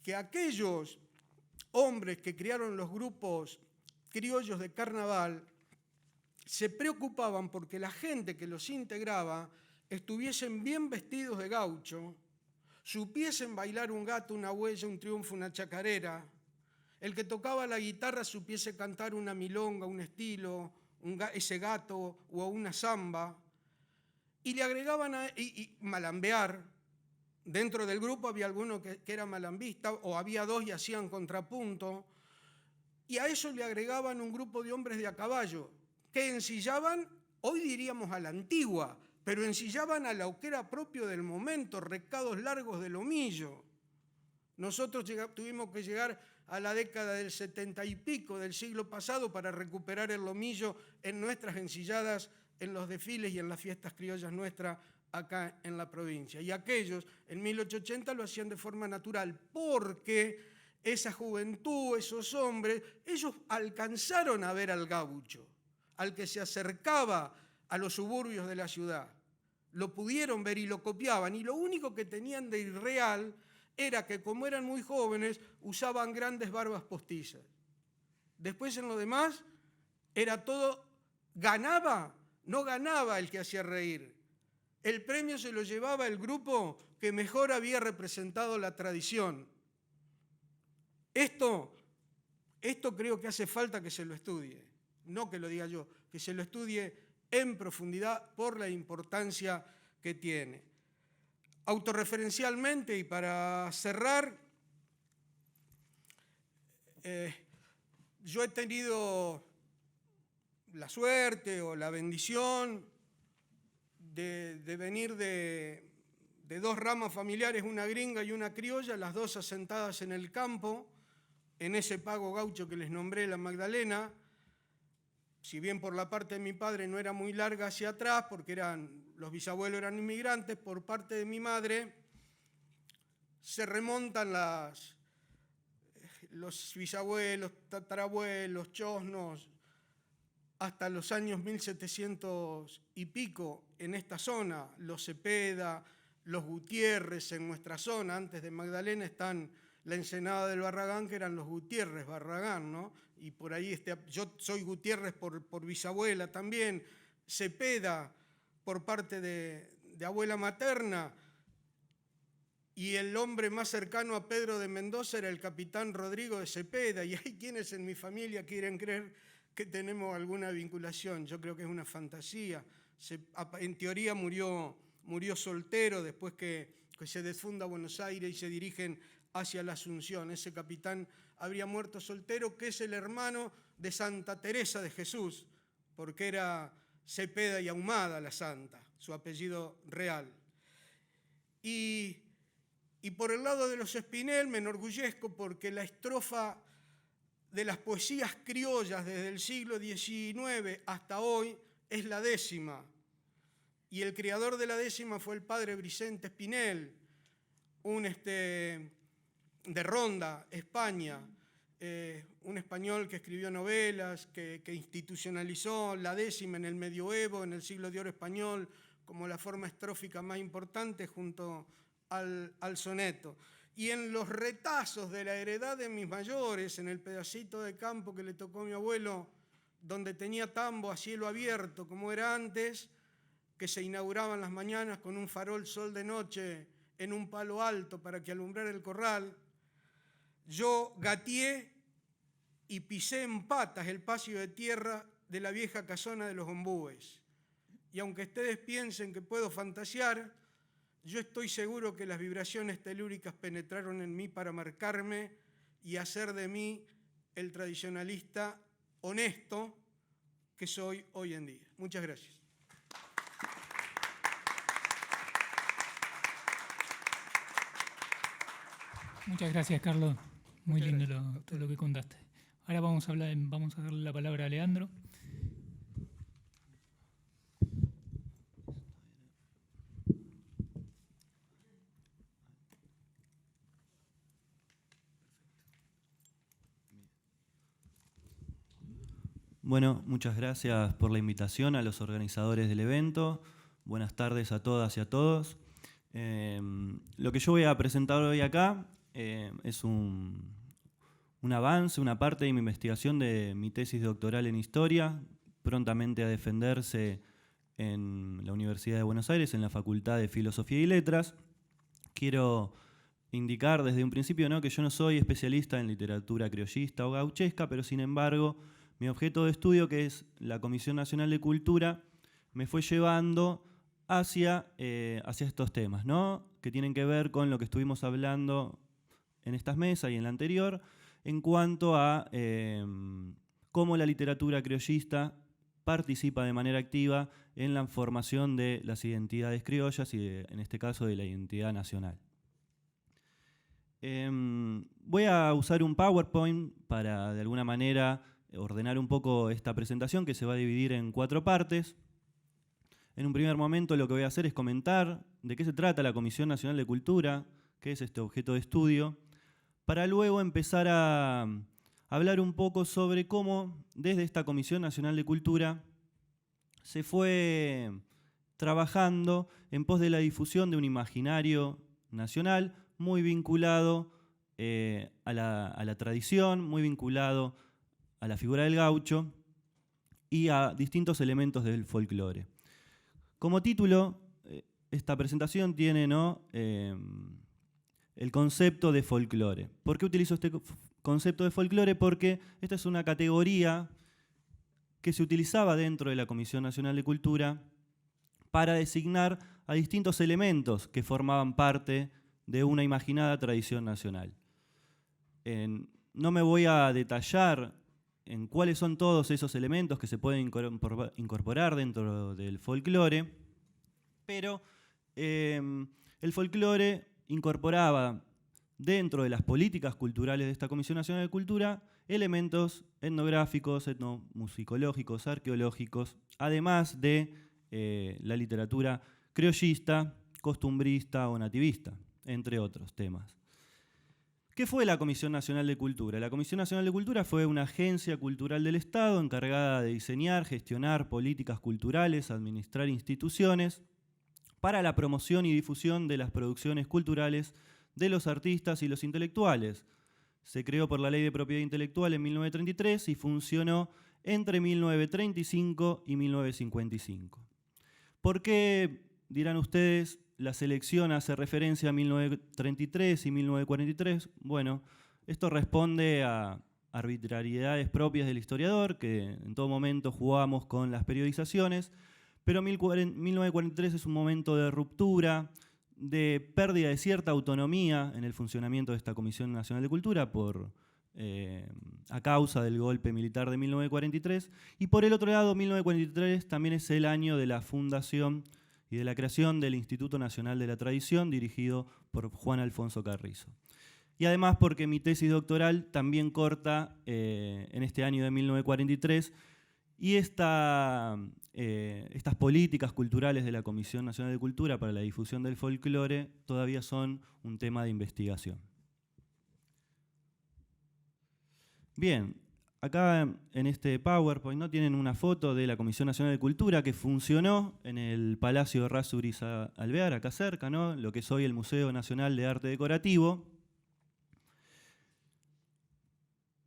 que aquellos hombres que criaron los grupos criollos de carnaval se preocupaban porque la gente que los integraba estuviesen bien vestidos de gaucho, supiesen bailar un gato, una huella, un triunfo, una chacarera, el que tocaba la guitarra supiese cantar una milonga, un estilo, ese gato o una samba, y le agregaban y malambear. Dentro del grupo había alguno que era malambista, o había dos y hacían contrapunto, y a eso le agregaban un grupo de hombres de a caballo, que ensillaban, hoy diríamos a la antigua, pero ensillaban a lo que era propio del momento, recados largos de lomillo. Nosotros tuvimos que llegar a la década del 70 y pico del siglo pasado para recuperar el lomillo en nuestras ensilladas, en los desfiles y en las fiestas criollas nuestras acá en la provincia. Y aquellos en 1880 lo hacían de forma natural, porque esa juventud, esos hombres, ellos alcanzaron a ver al gaucho, al que se acercaba a los suburbios de la ciudad. Lo pudieron ver y lo copiaban, y lo único que tenían de irreal era que, como eran muy jóvenes, usaban grandes barbas postizas. Después, en lo demás, era todo, no ganaba el que hacía reír. El premio se lo llevaba el grupo que mejor había representado la tradición. Esto creo que hace falta que se lo estudie, no que lo diga yo, que se lo estudie en profundidad por la importancia que tiene. Autorreferencialmente, y para cerrar, yo he tenido la suerte o la bendición de venir de dos ramas familiares, una gringa y una criolla, las dos asentadas en el campo, en ese pago gaucho que les nombré, la Magdalena. Si bien por la parte de mi padre no era muy larga hacia atrás, porque los bisabuelos eran inmigrantes, por parte de mi madre se remontan los bisabuelos, tatarabuelos, chosnos, hasta los años 1700 y pico en esta zona. Los Cepeda, los Gutiérrez en nuestra zona. Antes de Magdalena están la Ensenada del Barragán, que eran los Gutiérrez Barragán, ¿no? Y por ahí yo soy Gutiérrez por bisabuela también, Cepeda por parte de abuela materna, y el hombre más cercano a Pedro de Mendoza era el capitán Rodrigo de Cepeda, y hay quienes en mi familia quieren creer que tenemos alguna vinculación. Yo creo que es una fantasía. En teoría murió soltero después que se desfunda Buenos Aires y se dirigen hacia la Asunción. Ese capitán habría muerto soltero, que es el hermano de Santa Teresa de Jesús, porque era Cepeda y Ahumada la santa, su apellido real. Y por el lado de los Espinel me enorgullezco porque la estrofa de las poesías criollas desde el siglo XIX hasta hoy es la 10ª. Y el creador de la 10ª fue el padre Vicente Espinel, de Ronda, España, un español que escribió novelas, que institucionalizó la 10ª en el medioevo, en el siglo de oro español, como la forma estrófica más importante junto al soneto. Y en los retazos de la heredad de mis mayores, en el pedacito de campo que le tocó a mi abuelo, donde tenía tambo a cielo abierto, como era antes, que se inauguraban las mañanas con un farol sol de noche en un palo alto para que alumbrara el corral, yo gateé y pisé en patas el patio de tierra de la vieja casona de los ombúes. Y aunque ustedes piensen que puedo fantasear, yo estoy seguro que las vibraciones telúricas penetraron en mí para marcarme y hacer de mí el tradicionalista honesto que soy hoy en día. Muchas gracias. Muchas gracias, Carlos. Muy lindo todo lo que contaste. Ahora vamos a darle la palabra a Leandro. Bueno, muchas gracias por la invitación a los organizadores del evento. Buenas tardes a todas y a todos. Lo que yo voy a presentar hoy acá es un avance, una parte de mi investigación de mi tesis doctoral en Historia, prontamente a defenderse en la Universidad de Buenos Aires, en la Facultad de Filosofía y Letras. Quiero indicar desde un principio, ¿no?, que yo no soy especialista en literatura criollista o gauchesca, pero sin embargo mi objeto de estudio, que es la Comisión Nacional de Cultura, me fue llevando hacia estos temas, ¿no?, que tienen que ver con lo que estuvimos hablando en estas mesas y en la anterior, en cuanto a cómo la literatura criollista participa de manera activa en la formación de las identidades criollas y, en este caso, de la identidad nacional. Voy a usar un PowerPoint para, de alguna manera, ordenar un poco esta presentación, que se va a dividir en 4 partes. En un primer momento lo que voy a hacer es comentar de qué se trata la Comisión Nacional de Cultura, qué es este objeto de estudio, para luego empezar a hablar un poco sobre cómo desde esta Comisión Nacional de Cultura se fue trabajando en pos de la difusión de un imaginario nacional muy vinculado a la tradición, muy vinculado a la figura del gaucho y a distintos elementos del folclore. Como título, esta presentación tiene, ¿no?, el concepto de folclore. ¿Por qué utilizo este concepto de folclore? Porque esta es una categoría que se utilizaba dentro de la Comisión Nacional de Cultura para designar a distintos elementos que formaban parte de una imaginada tradición nacional. No me voy a detallar en cuáles son todos esos elementos que se pueden incorporar dentro del folclore, pero el folclore incorporaba dentro de las políticas culturales de esta Comisión Nacional de Cultura elementos etnográficos, etnomusicológicos, arqueológicos, además de la literatura criollista, costumbrista o nativista, entre otros temas. ¿Qué fue la Comisión Nacional de Cultura? La Comisión Nacional de Cultura fue una agencia cultural del Estado encargada de diseñar, gestionar políticas culturales, administrar instituciones para la promoción y difusión de las producciones culturales de los artistas y los intelectuales. Se creó por la Ley de Propiedad Intelectual en 1933 y funcionó entre 1935 y 1955. ¿Por qué, dirán ustedes, la selección hace referencia a 1933 y 1943? Bueno, esto responde a arbitrariedades propias del historiador, que en todo momento jugamos con las periodizaciones, pero 1943 es un momento de ruptura, de pérdida de cierta autonomía en el funcionamiento de esta Comisión Nacional de Cultura a causa del golpe militar de 1943, y por el otro lado, 1943 también es el año de la fundación y de la creación del Instituto Nacional de la Tradición, dirigido por Juan Alfonso Carrizo. Y además porque mi tesis doctoral también corta en este año de 1943, y estas políticas culturales de la Comisión Nacional de Cultura para la difusión del folclore todavía son un tema de investigación. Bien, acá en este PowerPoint, ¿no?, tienen una foto de la Comisión Nacional de Cultura que funcionó en el Palacio Errázuriz Alvear, acá cerca, ¿no?, lo que es hoy el Museo Nacional de Arte Decorativo.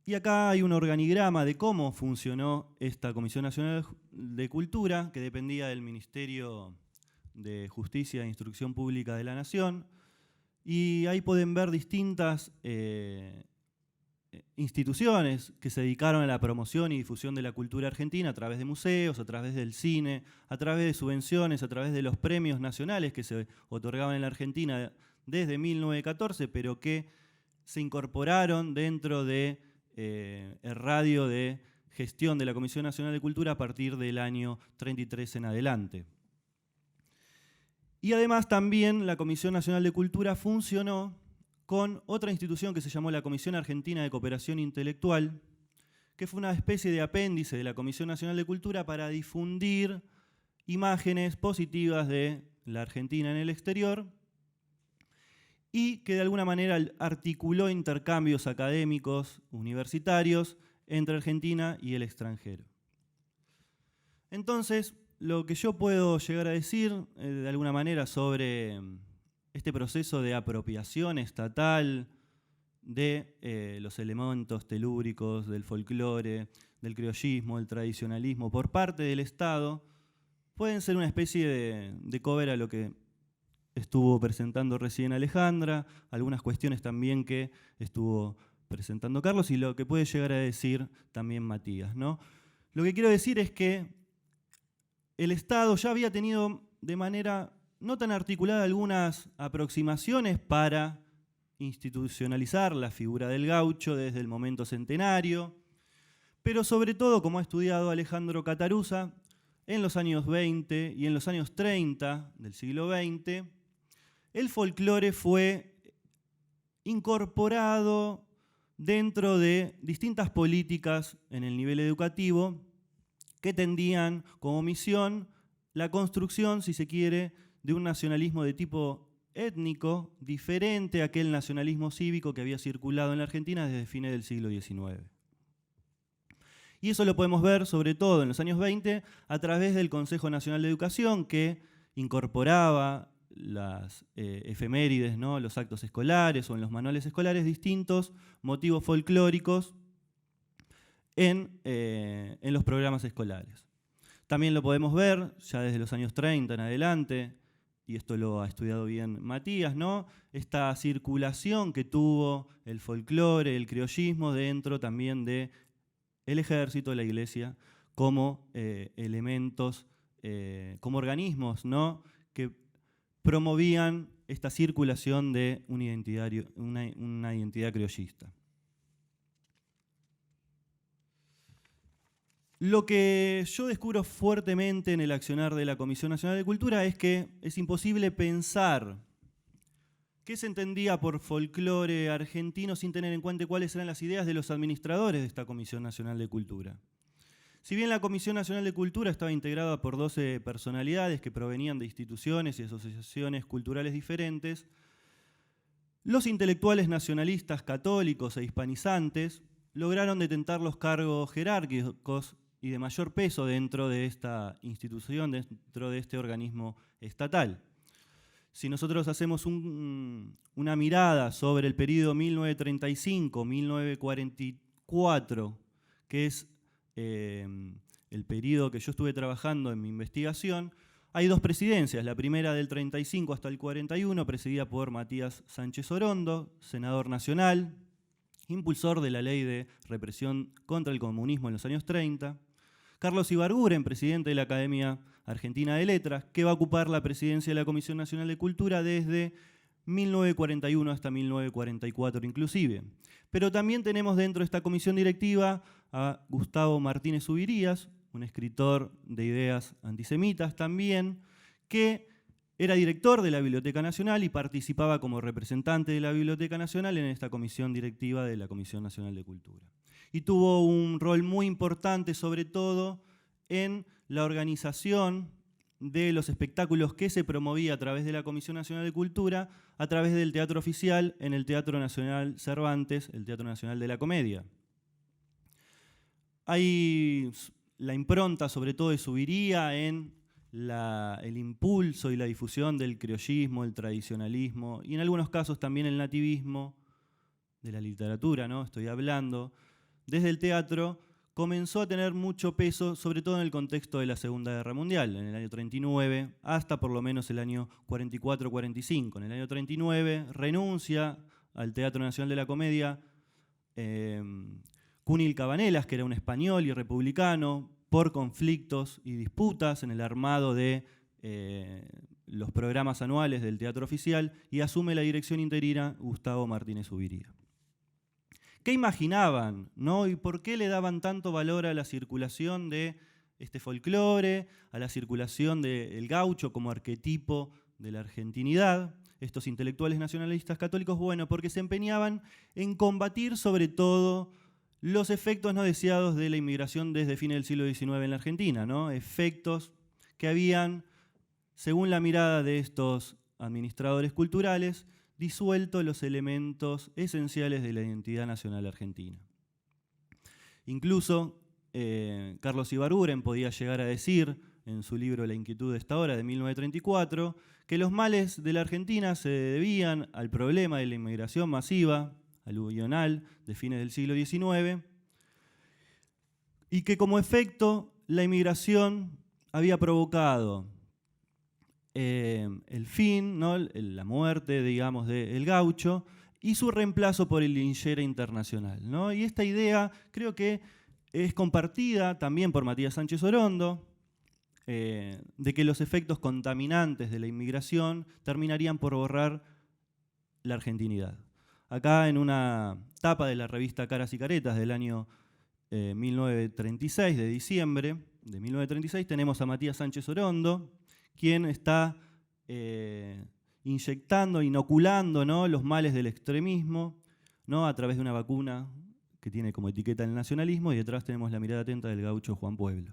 Y acá hay un organigrama de cómo funcionó esta Comisión Nacional de Cultura, que dependía del Ministerio de Justicia e Instrucción Pública de la Nación. Y ahí pueden ver distintas instituciones que se dedicaron a la promoción y difusión de la cultura argentina a través de museos, a través del cine, a través de subvenciones, a través de los premios nacionales que se otorgaban en la Argentina desde 1914, pero que se incorporaron dentro de el radio de gestión de la Comisión Nacional de Cultura a partir del año 33 en adelante. Y además también la Comisión Nacional de Cultura funcionó con otra institución que se llamó la Comisión Argentina de Cooperación Intelectual, que fue una especie de apéndice de la Comisión Nacional de Cultura para difundir imágenes positivas de la Argentina en el exterior, y que de alguna manera articuló intercambios académicos universitarios entre Argentina y el extranjero. Entonces, lo que yo puedo llegar a decir de alguna manera sobre este proceso de apropiación estatal de los elementos telúricos, del folclore, del criollismo, del tradicionalismo por parte del Estado, pueden ser una especie de cover a lo que estuvo presentando recién Alejandra, algunas cuestiones también que estuvo presentando Carlos y lo que puede llegar a decir también Matías, ¿no? Lo que quiero decir es que el Estado ya había tenido de manera no tan articulada algunas aproximaciones para institucionalizar la figura del gaucho desde el momento centenario, pero sobre todo, como ha estudiado Alejandro Cataruza, en los años 20 y en los años 30 del siglo XX, el folclore fue incorporado dentro de distintas políticas en el nivel educativo que tendían como misión la construcción, si se quiere, de un nacionalismo de tipo étnico diferente a aquel nacionalismo cívico que había circulado en la Argentina desde fines del siglo XIX. Y eso lo podemos ver sobre todo en los años 20 a través del Consejo Nacional de Educación, que incorporaba las efemérides, ¿no?, los actos escolares o en los manuales escolares distintos motivos folclóricos en los programas escolares. También lo podemos ver ya desde los años 30 en adelante, y esto lo ha estudiado bien Matías, ¿no?, esta circulación que tuvo el folclore, el criollismo dentro también del ejército, la iglesia, como elementos, como organismos, ¿no?, que promovían esta circulación de una identidad criollista. Lo que yo descubro fuertemente en el accionar de la Comisión Nacional de Cultura es que es imposible pensar qué se entendía por folclore argentino sin tener en cuenta cuáles eran las ideas de los administradores de esta Comisión Nacional de Cultura. Si bien la Comisión Nacional de Cultura estaba integrada por 12 personalidades que provenían de instituciones y asociaciones culturales diferentes, los intelectuales nacionalistas católicos e hispanizantes lograron detentar los cargos jerárquicos y de mayor peso dentro de esta institución, dentro de este organismo estatal. Si nosotros hacemos una mirada sobre el periodo 1935-1944, que es el periodo que yo estuve trabajando en mi investigación, hay dos presidencias, la primera del 35 hasta el 41, presidida por Matías Sánchez Orondo, senador nacional, impulsor de la ley de represión contra el comunismo en los años 30, Carlos Ibarguren, presidente de la Academia Argentina de Letras, que va a ocupar la presidencia de la Comisión Nacional de Cultura desde 1941 hasta 1944 inclusive. Pero también tenemos dentro de esta comisión directiva a Gustavo Martínez Zubirías, un escritor de ideas antisemitas también, que era director de la Biblioteca Nacional y participaba como representante de la Biblioteca Nacional en esta comisión directiva de la Comisión Nacional de Cultura. Y tuvo un rol muy importante, sobre todo, en la organización de los espectáculos que se promovía a través de la Comisión Nacional de Cultura, a través del Teatro Oficial en el Teatro Nacional Cervantes, el Teatro Nacional de la Comedia. Hay la impronta, sobre todo, de Zubiría en el impulso y la difusión del criollismo, el tradicionalismo y en algunos casos también el nativismo de la literatura, ¿no?, estoy hablando. Desde el teatro comenzó a tener mucho peso, sobre todo en el contexto de la Segunda Guerra Mundial, en el año 39 hasta por lo menos el año 44-45. En el año 39 renuncia al Teatro Nacional de la Comedia Cunil Cabanelas, que era un español y republicano, por conflictos y disputas en el armado de los programas anuales del Teatro Oficial, y asume la dirección interina Gustavo Martínez Zubiría. ¿Qué imaginaban, ¿no?, y por qué le daban tanto valor a la circulación de este folclore, a la circulación del gaucho como arquetipo de la argentinidad, estos intelectuales nacionalistas católicos? Bueno, porque se empeñaban en combatir sobre todo los efectos no deseados de la inmigración desde fines del siglo XIX en la Argentina, ¿no?, efectos que habían, según la mirada de estos administradores culturales, disuelto los elementos esenciales de la identidad nacional argentina. Incluso Carlos Ibarguren podía llegar a decir en su libro La inquietud de esta hora, de 1934, que los males de la Argentina se debían al problema de la inmigración masiva, aluvional, de fines del siglo XIX, y que como efecto la inmigración había provocado el fin, ¿no?, la muerte, digamos, del gaucho, y su reemplazo por el linchera internacional, ¿no? Y esta idea creo que es compartida también por Matías Sánchez Orondo, de que los efectos contaminantes de la inmigración terminarían por borrar la argentinidad. Acá en una tapa de la revista Caras y Caretas del año 1936, de diciembre de 1936, tenemos a Matías Sánchez Orondo, quien está inyectando, inoculando, ¿no?, los males del extremismo, ¿no?, a través de una vacuna que tiene como etiqueta el nacionalismo, y detrás tenemos la mirada atenta del gaucho Juan Pueblo.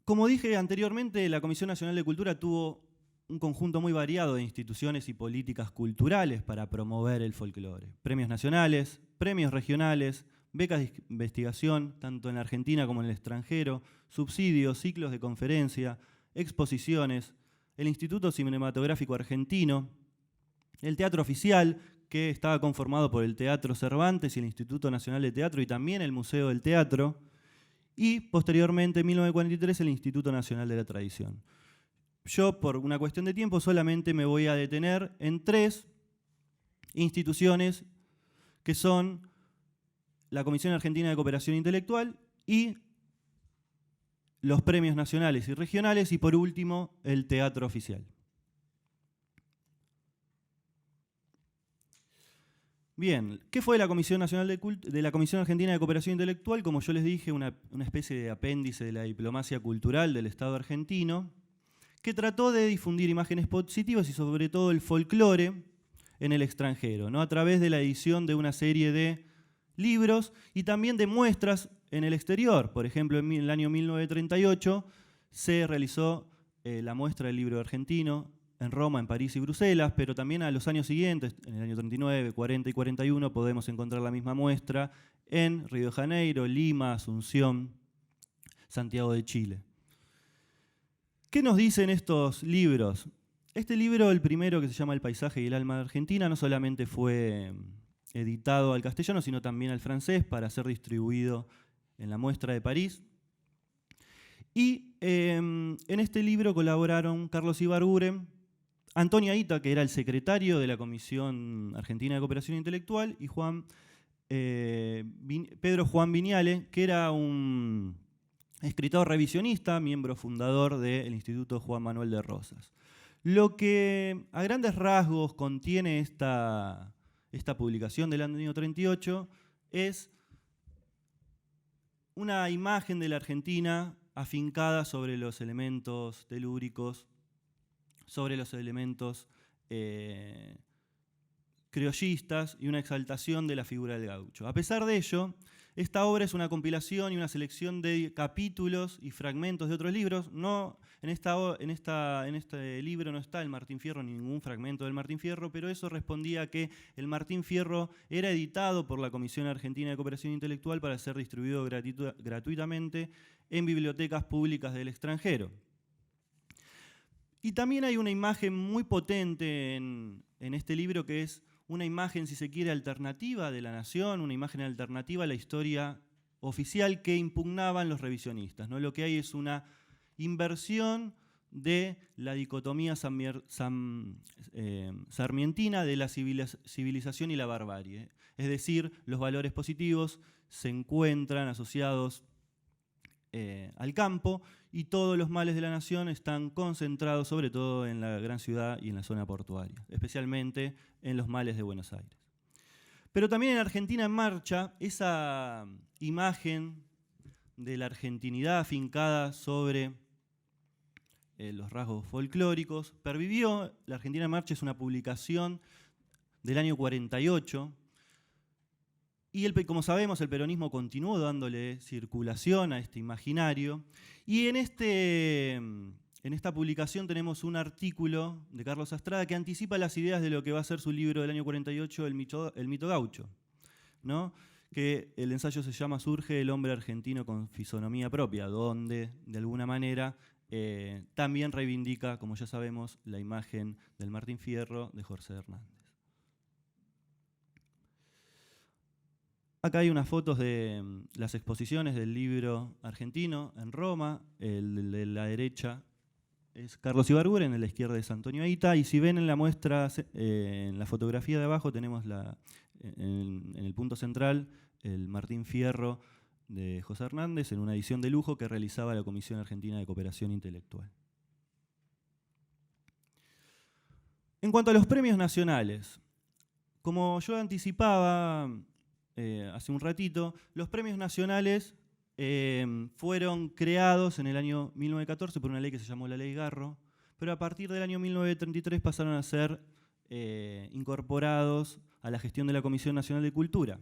Como dije anteriormente, la Comisión Nacional de Cultura tuvo un conjunto muy variado de instituciones y políticas culturales para promover el folclore. Premios nacionales, premios regionales, becas de investigación, tanto en la Argentina como en el extranjero, subsidios, ciclos de conferencia, exposiciones, el Instituto Cinematográfico Argentino, el Teatro Oficial, que estaba conformado por el Teatro Cervantes y el Instituto Nacional de Teatro, y también el Museo del Teatro, y posteriormente, en 1943, el Instituto Nacional de la Tradición. Yo, por una cuestión de tiempo, solamente me voy a detener en 3 instituciones que son la Comisión Argentina de Cooperación Intelectual y los premios nacionales y regionales, y por último, el Teatro Oficial. Bien, ¿qué fue la Comisión Nacional de la Comisión Argentina de Cooperación Intelectual? Como yo les dije, una especie de apéndice de la diplomacia cultural del Estado argentino, que trató de difundir imágenes positivas y sobre todo el folclore en el extranjero, ¿no?, a través de la edición de una serie de libros y también de muestras en el exterior. Por ejemplo, en el año 1938 se realizó la muestra del libro argentino en Roma, en París y Bruselas, pero también a los años siguientes, en el año 39, 40 y 41, podemos encontrar la misma muestra en Río de Janeiro, Lima, Asunción, Santiago de Chile. ¿Qué nos dicen estos libros? Este libro, el primero, que se llama El paisaje y el alma de Argentina, no solamente fue editado al castellano, sino también al francés para ser distribuido en la muestra de París. Y en este libro colaboraron Carlos Ibarguren, Antonio Aita, que era el secretario de la Comisión Argentina de Cooperación Intelectual, y Pedro Juan Viñale, que era un escritor revisionista, miembro fundador del Instituto Juan Manuel de Rosas. Lo que a grandes rasgos contiene esta publicación del año 38 es una imagen de la Argentina afincada sobre los elementos telúricos, sobre los elementos criollistas y una exaltación de la figura del gaucho. A pesar de ello, esta obra es una compilación y una selección de capítulos y fragmentos de otros libros. No, en este libro no está el Martín Fierro, ni ningún fragmento del Martín Fierro, pero eso respondía a que el Martín Fierro era editado por la Comisión Argentina de Cooperación Intelectual para ser distribuido gratuitamente en bibliotecas públicas del extranjero. Y también hay una imagen muy potente en este libro, que es una imagen, si se quiere, alternativa de la nación, una imagen alternativa a la historia oficial que impugnaban los revisionistas, ¿no? Lo que hay es una inversión de la dicotomía sarmientina de la civilización y la barbarie. Es decir, los valores positivos se encuentran asociados al campo, y todos los males de la nación están concentrados sobre todo en la gran ciudad y en la zona portuaria, especialmente en los males de Buenos Aires. Pero también en Argentina en Marcha, esa imagen de la argentinidad afincada sobre los rasgos folclóricos pervivió. La Argentina en Marcha es una publicación del año 48, y como sabemos, el peronismo continuó dándole circulación a este imaginario. Y en esta publicación tenemos un artículo de Carlos Astrada que anticipa las ideas de lo que va a ser su libro del año 48, El mito gaucho. ¿no? Que el ensayo se llama Surge el hombre argentino con fisonomía propia, donde de alguna manera también reivindica, como ya sabemos, la imagen del Martín Fierro de José Hernández. Acá hay unas fotos de las exposiciones del libro argentino en Roma. El de la derecha es Carlos Ibarguren, en la izquierda es Antonio Aita. Y si ven en la muestra, en la fotografía de abajo, tenemos en el punto central el Martín Fierro de José Hernández en una edición de lujo que realizaba la Comisión Argentina de Cooperación Intelectual. En cuanto a los premios nacionales, como yo anticipaba hace un ratito, los premios nacionales fueron creados en el año 1914 por una ley que se llamó la Ley Garro, pero a partir del año 1933 pasaron a ser incorporados a la gestión de la Comisión Nacional de Cultura.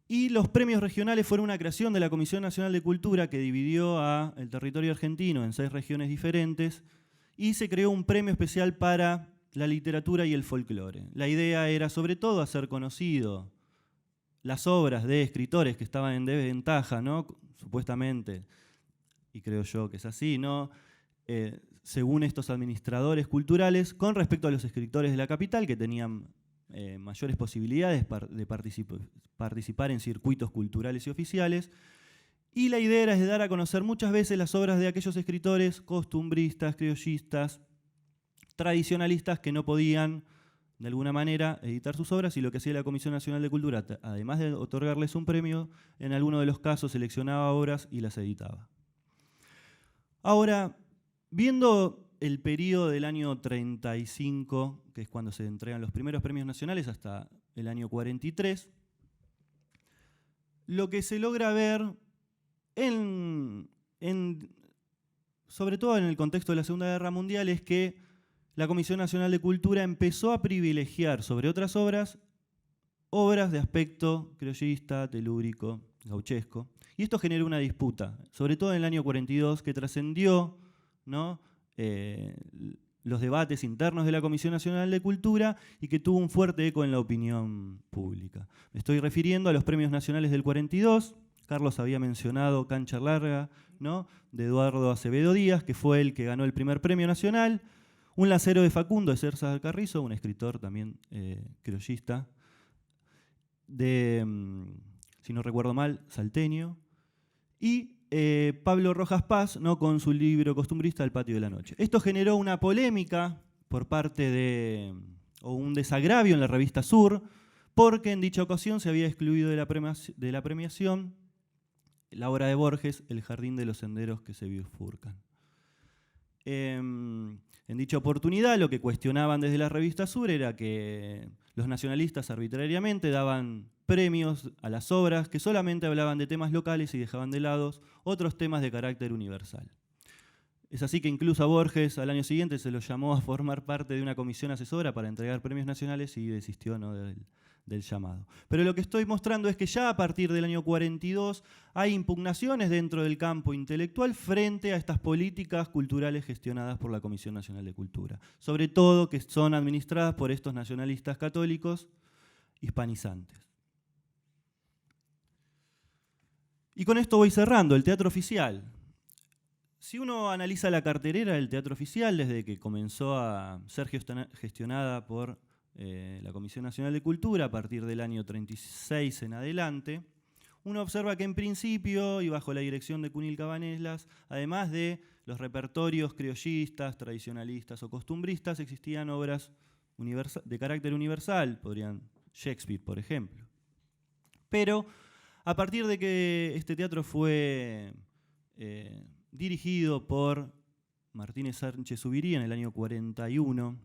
Y los premios regionales fueron una creación de la Comisión Nacional de Cultura que dividió al territorio argentino en 6 regiones diferentes y se creó un premio especial para la literatura y el folclore. La idea era sobre todo hacer conocido las obras de escritores que estaban en desventaja, ¿no? Supuestamente, y creo yo que es así, ¿no? Según estos administradores culturales, con respecto a los escritores de la capital que tenían mayores posibilidades de participar en circuitos culturales y oficiales. Y la idea era de dar a conocer muchas veces las obras de aquellos escritores costumbristas, criollistas, tradicionalistas que no podían, de alguna manera, editar sus obras, y lo que hacía la Comisión Nacional de Cultura, además de otorgarles un premio, en alguno de los casos seleccionaba obras y las editaba. Ahora, viendo el periodo del año 35, que es cuando se entregan los primeros premios nacionales, hasta el año 43, lo que se logra ver, sobre todo en el contexto de la Segunda Guerra Mundial, es que la Comisión Nacional de Cultura empezó a privilegiar sobre otras obras de aspecto criollista, telúrico, gauchesco. Y esto generó una disputa, sobre todo en el año 42, que trascendió, ¿no?, los debates internos de la Comisión Nacional de Cultura y que tuvo un fuerte eco en la opinión pública. Me estoy refiriendo a los premios nacionales del 42. Carlos había mencionado Cancha Larga, ¿no?, de Eduardo Acevedo Díaz, que fue el que ganó el primer premio nacional. Un Lacero de Facundo, de César Carrizo, un escritor también criollista, si no recuerdo mal, salteño. Y Pablo Rojas Paz, ¿no?, con su libro costumbrista El patio de la noche. Esto generó una polémica por parte o un desagravio en la revista Sur, porque en dicha ocasión se había excluido de la premiación la obra de Borges, El jardín de los senderos que se bifurcan. En dicha oportunidad, lo que cuestionaban desde la revista Sur era que los nacionalistas arbitrariamente daban premios a las obras que solamente hablaban de temas locales y dejaban de lado otros temas de carácter universal. Es así que incluso a Borges al año siguiente se lo llamó a formar parte de una comisión asesora para entregar premios nacionales y desistió, ¿no?, del llamado. Pero lo que estoy mostrando es que ya a partir del año 42 hay impugnaciones dentro del campo intelectual frente a estas políticas culturales gestionadas por la Comisión Nacional de Cultura, sobre todo que son administradas por estos nacionalistas católicos hispanizantes. Y con esto voy cerrando, el teatro oficial. Si uno analiza la cartelera del teatro oficial desde que comenzó a ser gestionada por la Comisión Nacional de Cultura a partir del año 36 en adelante, uno observa que en principio y bajo la dirección de Cunil Cabanelas, además de los repertorios criollistas, tradicionalistas o costumbristas, existían obras de carácter universal, podrían Shakespeare, por ejemplo. Pero a partir de que este teatro fue dirigido por Martínez Sánchez Zuviría en el año 41,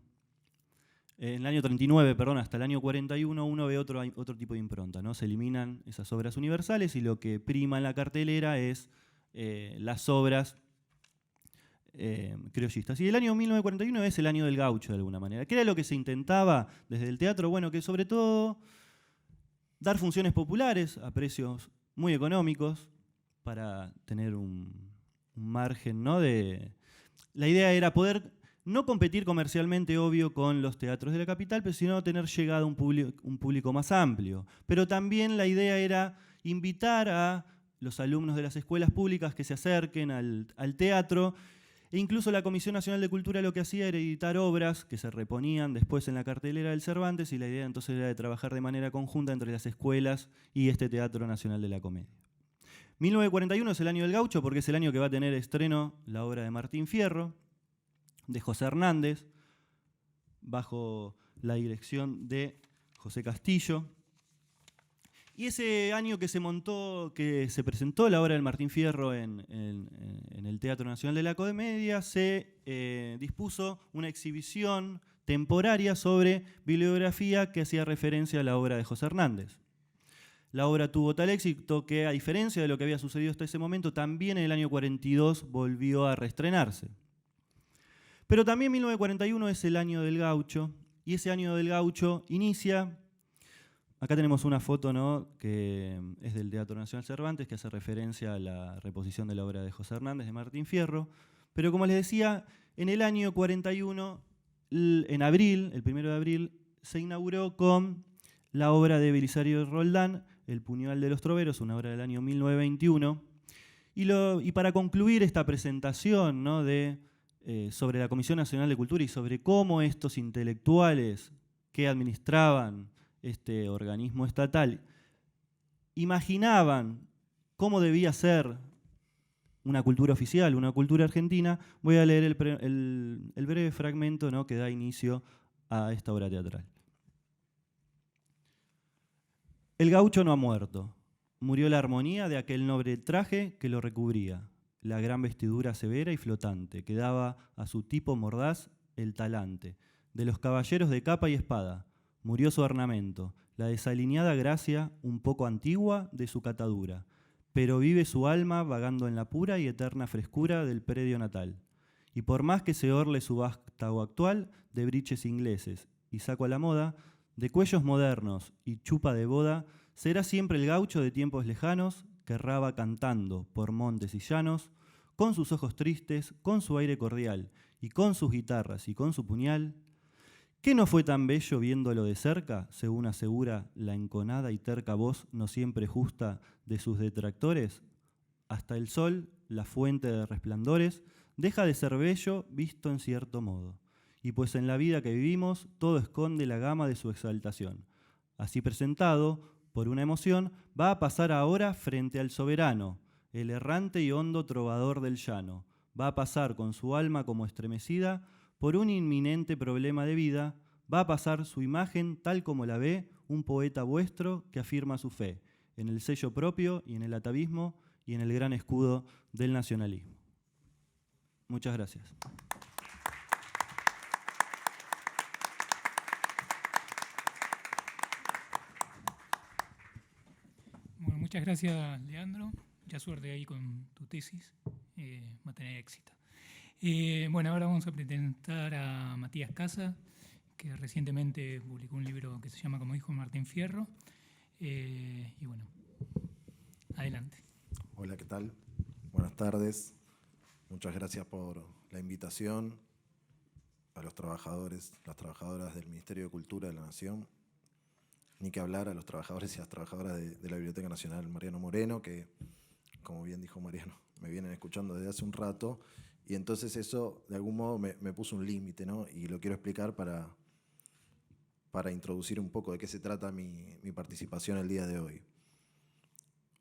en el año 39, perdón, hasta el año 41 uno ve otro tipo de impronta, ¿no? Se eliminan esas obras universales y lo que prima en la cartelera es las obras criollistas. Y el año 1941 es el año del gaucho, de alguna manera. ¿Qué era lo que se intentaba desde el teatro? Bueno, que sobre todo dar funciones populares a precios muy económicos para tener un margen, ¿no? La idea era poder no competir comercialmente, obvio, con los teatros de la capital, pero sino tener llegada a un público más amplio. Pero también la idea era invitar a los alumnos de las escuelas públicas que se acerquen al teatro, e incluso la Comisión Nacional de Cultura lo que hacía era editar obras que se reponían después en la cartelera del Cervantes, y la idea entonces era de trabajar de manera conjunta entre las escuelas y este Teatro Nacional de la Comedia. 1941 es el año del Gaucho porque es el año que va a tener estreno la obra de Martín Fierro, de José Hernández, bajo la dirección de José Castillo. Y ese año que se presentó la obra del Martín Fierro en el Teatro Nacional de la Comedia, se dispuso una exhibición temporaria sobre bibliografía que hacía referencia a la obra de José Hernández. La obra tuvo tal éxito que, a diferencia de lo que había sucedido hasta ese momento, también en el año 42 volvió a reestrenarse. Pero también 1941 es el año del Gaucho, y ese año del Gaucho inicia. Acá tenemos una foto, ¿no?, que es del Teatro Nacional Cervantes, que hace referencia a la reposición de la obra de José Hernández, de Martín Fierro. Pero como les decía, en el año 41, en abril, el 1 de abril, se inauguró con la obra de Belisario Roldán, El puñal de los troveros, una obra del año 1921. Y para concluir esta presentación, ¿no?, sobre la Comisión Nacional de Cultura y sobre cómo estos intelectuales que administraban este organismo estatal imaginaban cómo debía ser una cultura oficial, una cultura argentina, voy a leer el breve fragmento, ¿no?, que da inicio a esta obra teatral. El gaucho no ha muerto. Murió la armonía de aquel noble traje que lo recubría, la gran vestidura severa y flotante, que daba a su tipo mordaz el talante. De los caballeros de capa y espada, murió su ornamento, la desalineada gracia, un poco antigua, de su catadura. Pero vive su alma vagando en la pura y eterna frescura del predio natal. Y por más que se orle su vástago actual de briches ingleses y saco a la moda, de cuellos modernos y chupa de boda, será siempre el gaucho de tiempos lejanos que erraba cantando por montes y llanos, con sus ojos tristes, con su aire cordial, y con sus guitarras y con su puñal. ¿Qué no fue tan bello viéndolo de cerca, según asegura la enconada y terca voz no siempre justa de sus detractores? Hasta el sol, la fuente de resplandores, deja de ser bello visto en cierto modo. Y pues en la vida que vivimos, todo esconde la gama de su exaltación. Así presentado, por una emoción, va a pasar ahora frente al soberano, el errante y hondo trovador del llano. Va a pasar con su alma como estremecida por un inminente problema de vida, va a pasar su imagen tal como la ve un poeta vuestro que afirma su fe, en el sello propio y en el atavismo y en el gran escudo del nacionalismo. Muchas gracias. Bueno, muchas gracias, Leandro. Mucha suerte ahí con tu tesis. Va a tener éxito. Bueno, ahora vamos a presentar a Matías Casa, que recientemente publicó un libro que se llama, como dijo, Martín Fierro. Y bueno, adelante. Hola, ¿qué tal? Buenas tardes. Muchas gracias por la invitación a los trabajadores, las trabajadoras del Ministerio de Cultura de la Nación. Ni que hablar a los trabajadores y las trabajadoras de la Biblioteca Nacional Mariano Moreno, que, como bien dijo Mariano, me vienen escuchando desde hace un rato. Y entonces eso, de algún modo, me puso un límite, ¿no? Y lo quiero explicar para introducir un poco de qué se trata mi participación el día de hoy.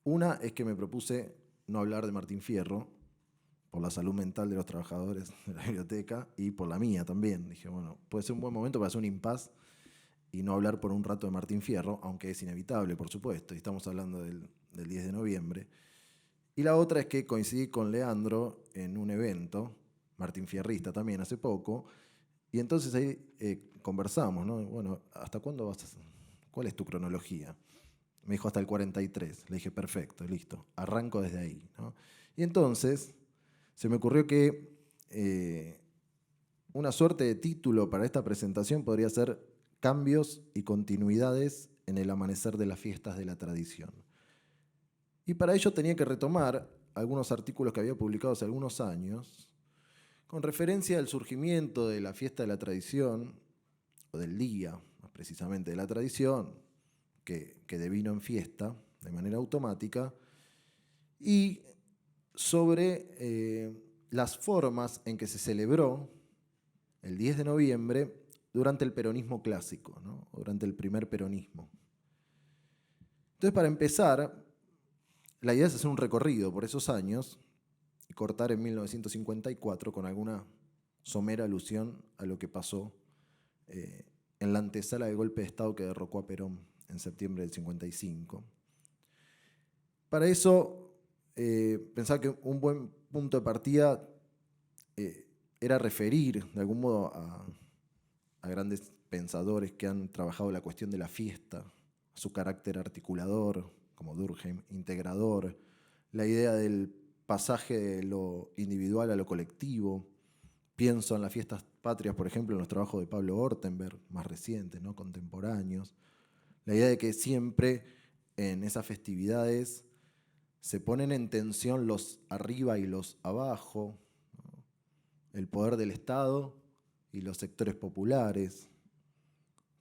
Una es que me propuse no hablar de Martín Fierro, por la salud mental de los trabajadores de la biblioteca y por la mía también. Dije, bueno, puede ser un buen momento para hacer un impasse y no hablar por un rato de Martín Fierro, aunque es inevitable, por supuesto, y estamos hablando del 10 de noviembre. Y la otra es que coincidí con Leandro en un evento, Martín Fierrista también, hace poco, y entonces ahí conversamos, ¿no? Bueno, ¿hasta cuándo vas a...? ¿Cuál es tu cronología? Me dijo hasta el 43. Le dije, perfecto, listo, arranco desde ahí, ¿no? Y entonces se me ocurrió que una suerte de título para esta presentación podría ser Cambios y continuidades en el amanecer de las fiestas de la tradición. Y para ello tenía que retomar algunos artículos que había publicado hace algunos años con referencia al surgimiento de la fiesta de la tradición, o del día, más precisamente de la tradición, que devino en fiesta de manera automática, y sobre las formas en que se celebró el 10 de noviembre durante el peronismo clásico, ¿no? Durante el primer peronismo. Entonces, para empezar, la idea es hacer un recorrido por esos años y cortar en 1954 con alguna somera alusión a lo que pasó en la antesala del golpe de Estado que derrocó a Perón en septiembre del 55. Para eso, pensaba que un buen punto de partida era referir de algún modo a grandes pensadores que han trabajado la cuestión de la fiesta, su carácter articulador, como Durkheim, integrador, la idea del pasaje de lo individual a lo colectivo. Pienso en las fiestas patrias, por ejemplo, en los trabajos de Pablo Ortenberg, más recientes, ¿no? Contemporáneos. La idea de que siempre en esas festividades se ponen en tensión los arriba y los abajo, ¿no? El poder del Estado y los sectores populares,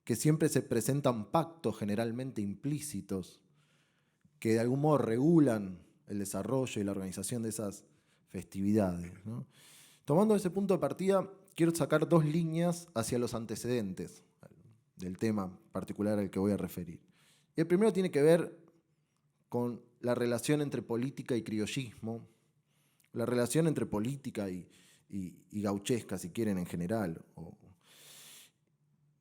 que siempre se presentan pactos generalmente implícitos que de algún modo regulan el desarrollo y la organización de esas festividades, ¿no? Tomando ese punto de partida, quiero sacar dos líneas hacia los antecedentes del tema particular al que voy a referir. Y el primero tiene que ver con la relación entre política y criollismo, la relación entre política y gauchesca, si quieren, en general.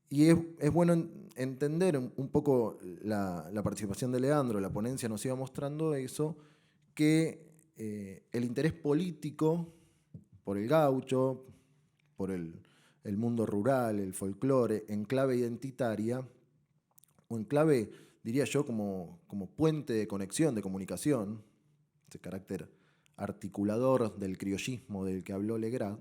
Y es bueno entender un poco la participación de Leandro, la ponencia nos iba mostrando eso, que el interés político por el gaucho, por el mundo rural, el folclore, en clave identitaria, o en clave, diría yo, como puente de conexión, de comunicación, ese carácter articulador del criollismo del que habló Legrat,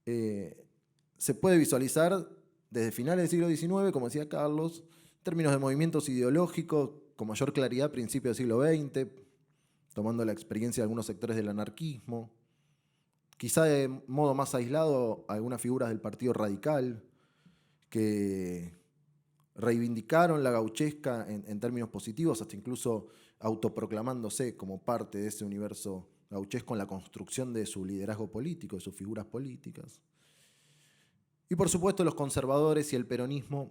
se puede visualizar desde finales del siglo XIX, como decía Carlos, en términos de movimientos ideológicos con mayor claridad a principios del siglo XX, tomando la experiencia de algunos sectores del anarquismo, quizá de modo más aislado algunas figuras del Partido Radical que reivindicaron la gauchesca en términos positivos, hasta incluso autoproclamándose como parte de ese universo gauchesco en la construcción de su liderazgo político, de sus figuras políticas. Y por supuesto los conservadores y el peronismo,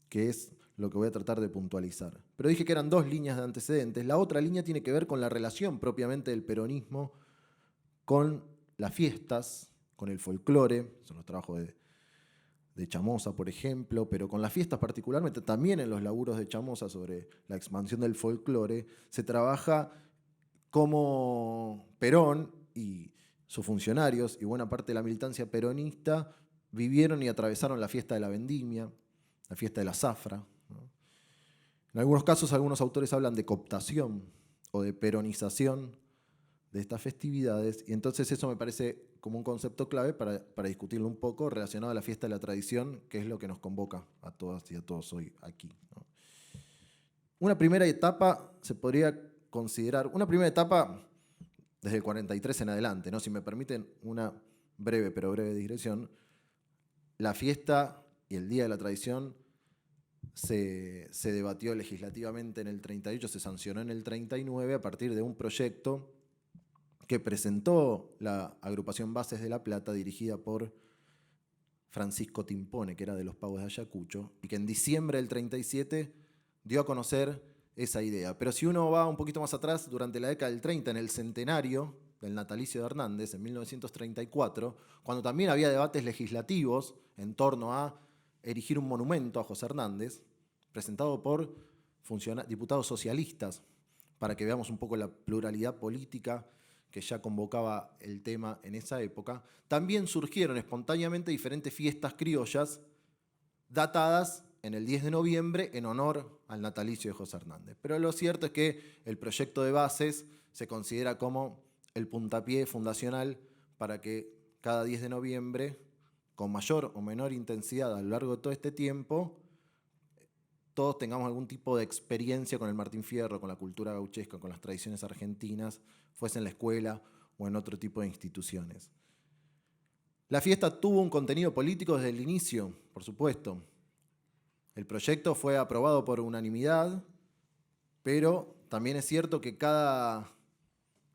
que es lo que voy a tratar de puntualizar. Pero dije que eran dos líneas de antecedentes. La otra línea tiene que ver con la relación propiamente del peronismo con las fiestas, con el folclore, son los trabajos de Chamoza, por ejemplo, pero con las fiestas particularmente, también en los laburos de Chamoza sobre la expansión del folclore, se trabaja cómo Perón y sus funcionarios y buena parte de la militancia peronista vivieron y atravesaron la fiesta de la vendimia, la fiesta de la zafra, ¿no? En algunos casos, algunos autores hablan de cooptación o de peronización de estas festividades, y entonces eso me parece como un concepto clave para discutirlo un poco relacionado a la fiesta de la tradición, que es lo que nos convoca a todas y a todos hoy aquí, ¿no? Una primera etapa se podría considerar, una primera etapa desde el 43 en adelante, ¿no? Si me permiten una breve, pero breve digresión, la fiesta y el Día de la Tradición se debatió legislativamente en el 38, se sancionó en el 39 a partir de un proyecto que presentó la agrupación Bases de La Plata, dirigida por Francisco Timpone, que era de los Pagos de Ayacucho, y que en diciembre del 37 dio a conocer esa idea. Pero si uno va un poquito más atrás, durante la década del 30, en el centenario del natalicio de Hernández, en 1934, cuando también había debates legislativos en torno a erigir un monumento a José Hernández, presentado por diputados socialistas, para que veamos un poco la pluralidad política que ya convocaba el tema en esa época, también surgieron espontáneamente diferentes fiestas criollas datadas en el 10 de noviembre en honor al natalicio de José Hernández. Pero lo cierto es que el proyecto de bases se considera como el puntapié fundacional para que cada 10 de noviembre, con mayor o menor intensidad a lo largo de todo este tiempo, todos tengamos algún tipo de experiencia con el Martín Fierro, con la cultura gauchesca, con las tradiciones argentinas, fuese en la escuela o en otro tipo de instituciones. La fiesta tuvo un contenido político desde el inicio, por supuesto. El proyecto fue aprobado por unanimidad, pero también es cierto que cada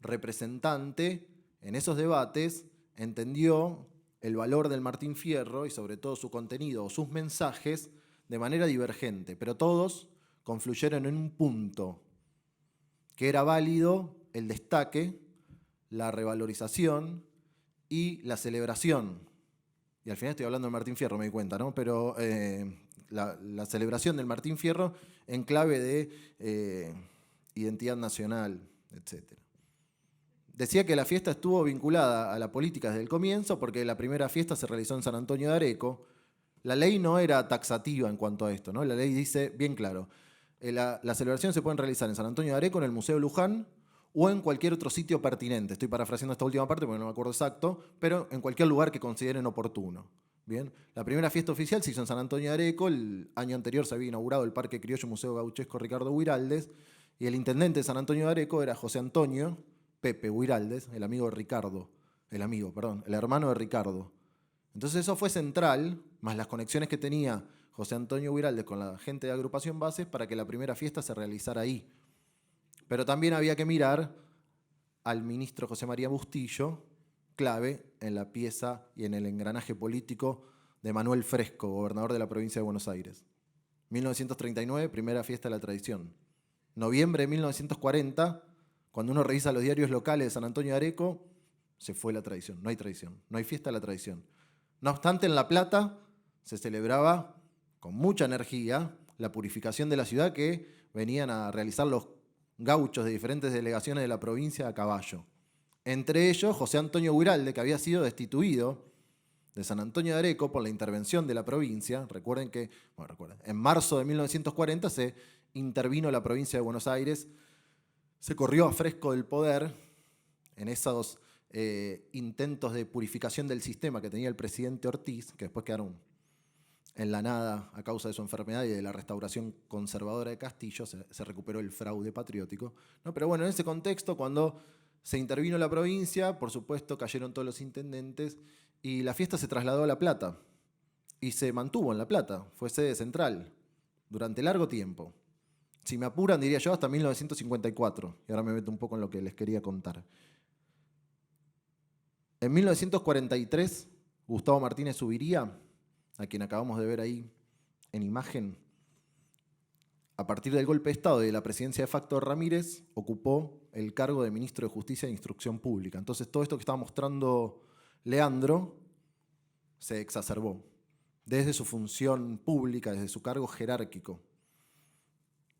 representante en esos debates entendió el valor del Martín Fierro y sobre todo su contenido o sus mensajes de manera divergente, pero todos confluyeron en un punto, que era válido el destaque, la revalorización y la celebración. Y al final estoy hablando del Martín Fierro, me di cuenta, ¿no? Pero la celebración del Martín Fierro en clave de identidad nacional, etc. Decía que la fiesta estuvo vinculada a la política desde el comienzo porque la primera fiesta se realizó en San Antonio de Areco. La ley no era taxativa en cuanto a esto, ¿no? La ley dice bien claro, las celebraciones se pueden realizar en San Antonio de Areco, en el Museo Luján o en cualquier otro sitio pertinente. Estoy parafraseando esta última parte porque no me acuerdo exacto, pero en cualquier lugar que consideren oportuno. Bien, la primera fiesta oficial se hizo en San Antonio de Areco, el año anterior se había inaugurado el Parque Criollo Museo Gauchesco Ricardo Huiraldes y el intendente de San Antonio de Areco era José Antonio Pepe Huiraldes, el hermano de Ricardo. Entonces eso fue central, más las conexiones que tenía José Antonio Huiraldes con la gente de Agrupación Bases para que la primera fiesta se realizara ahí. Pero también había que mirar al ministro José María Bustillo, clave en la pieza y en el engranaje político de Manuel Fresco, gobernador de la provincia de Buenos Aires. 1939, primera fiesta de la tradición. Noviembre de 1940, cuando uno revisa los diarios locales de San Antonio de Areco, se fue la tradición, no hay tradición, no hay fiesta de la tradición. No obstante, en La Plata se celebraba con mucha energía la purificación de la ciudad que venían a realizar los gauchos de diferentes delegaciones de la provincia a caballo. Entre ellos, José Antonio Huiralde, que había sido destituido de San Antonio de Areco por la intervención de la provincia. Recuerden que, en marzo de 1940 se intervino la provincia de Buenos Aires, se corrió a Fresco del poder en esos intentos de purificación del sistema que tenía el presidente Ortiz, que después quedaron en la nada a causa de su enfermedad y de la restauración conservadora de Castillo, se recuperó el fraude patriótico, ¿no? Pero bueno, en ese contexto, cuando se intervino la provincia, por supuesto cayeron todos los intendentes y la fiesta se trasladó a La Plata y se mantuvo en La Plata, fue sede central durante largo tiempo. Si me apuran, diría yo, hasta 1954, y ahora me meto un poco en lo que les quería contar. En 1943, Gustavo Martínez Zuviría, a quien acabamos de ver ahí en imagen, a partir del golpe de Estado y de la presidencia de facto de Ramírez, ocupó el cargo de ministro de Justicia e Instrucción Pública. Entonces todo esto que estaba mostrando Leandro se exacerbó desde su función pública, desde su cargo jerárquico.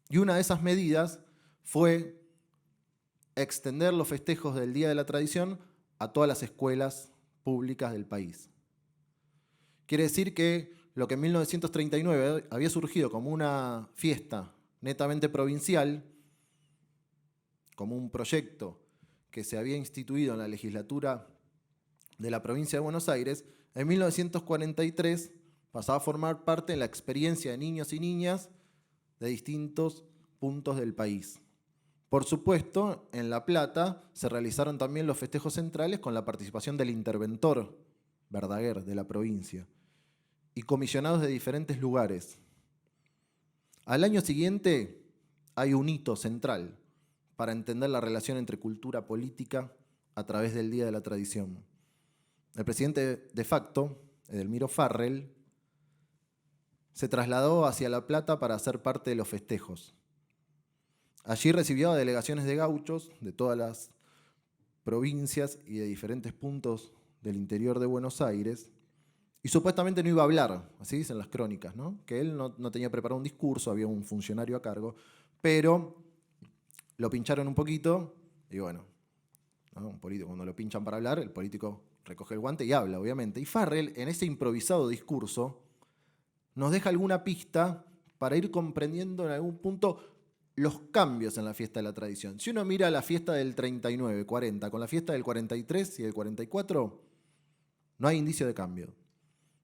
Y una de esas medidas fue extender los festejos del Día de la Tradición a todas las escuelas públicas del país. Quiere decir que lo que en 1939 había surgido como una fiesta netamente provincial, como un proyecto que se había instituido en la legislatura de la provincia de Buenos Aires, en 1943 pasaba a formar parte de la experiencia de niños y niñas de distintos puntos del país. Por supuesto, en La Plata se realizaron también los festejos centrales con la participación del interventor Verdaguer de la provincia y comisionados de diferentes lugares. Al año siguiente hay un hito central para entender la relación entre cultura política a través del Día de la Tradición. El presidente de facto, Edelmiro Farrell, se trasladó hacia La Plata para ser parte de los festejos. Allí recibió a delegaciones de gauchos de todas las provincias y de diferentes puntos del interior de Buenos Aires, y supuestamente no iba a hablar, así dicen las crónicas, ¿no? Que él no tenía preparado un discurso, había un funcionario a cargo, pero lo pincharon un poquito y bueno, ¿no? Un político, cuando lo pinchan para hablar, el político recoge el guante y habla, obviamente. Y Farrell, en ese improvisado discurso, nos deja alguna pista para ir comprendiendo en algún punto los cambios en la fiesta de la tradición. Si uno mira la fiesta del 39, 40, con la fiesta del 43 y del 44, no hay indicio de cambio.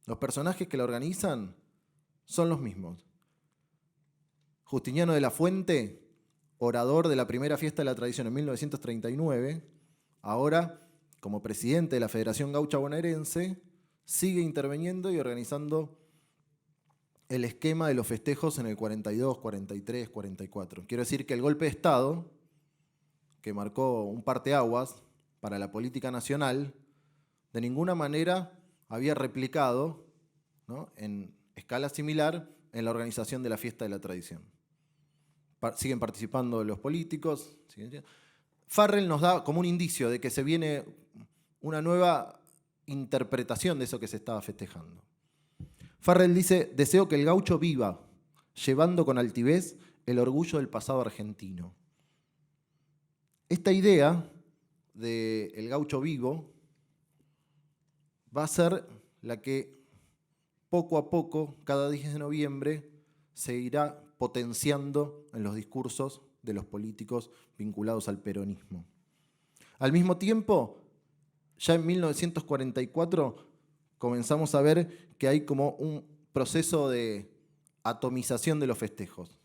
Los personajes que la organizan son los mismos. Justiniano de la Fuente, orador de la primera fiesta de la tradición en 1939, ahora como presidente de la Federación Gaucha Bonaerense, sigue interviniendo y organizando el esquema de los festejos en el 42, 43, 44. Quiero decir que el golpe de Estado, que marcó un parteaguas para la política nacional, de ninguna manera había replicado, ¿no?, en escala similar en la organización de la fiesta de la tradición. Siguen participando los políticos. Farrell nos da como un indicio de que se viene una nueva interpretación de eso que se estaba festejando. Farrell dice: deseo que el gaucho viva, llevando con altivez el orgullo del pasado argentino. Esta idea del gaucho vivo va a ser la que poco a poco, cada 10 de noviembre, se irá potenciando en los discursos de los políticos vinculados al peronismo. Al mismo tiempo, ya en 1944 comenzamos a ver que hay como un proceso de atomización de los festejos.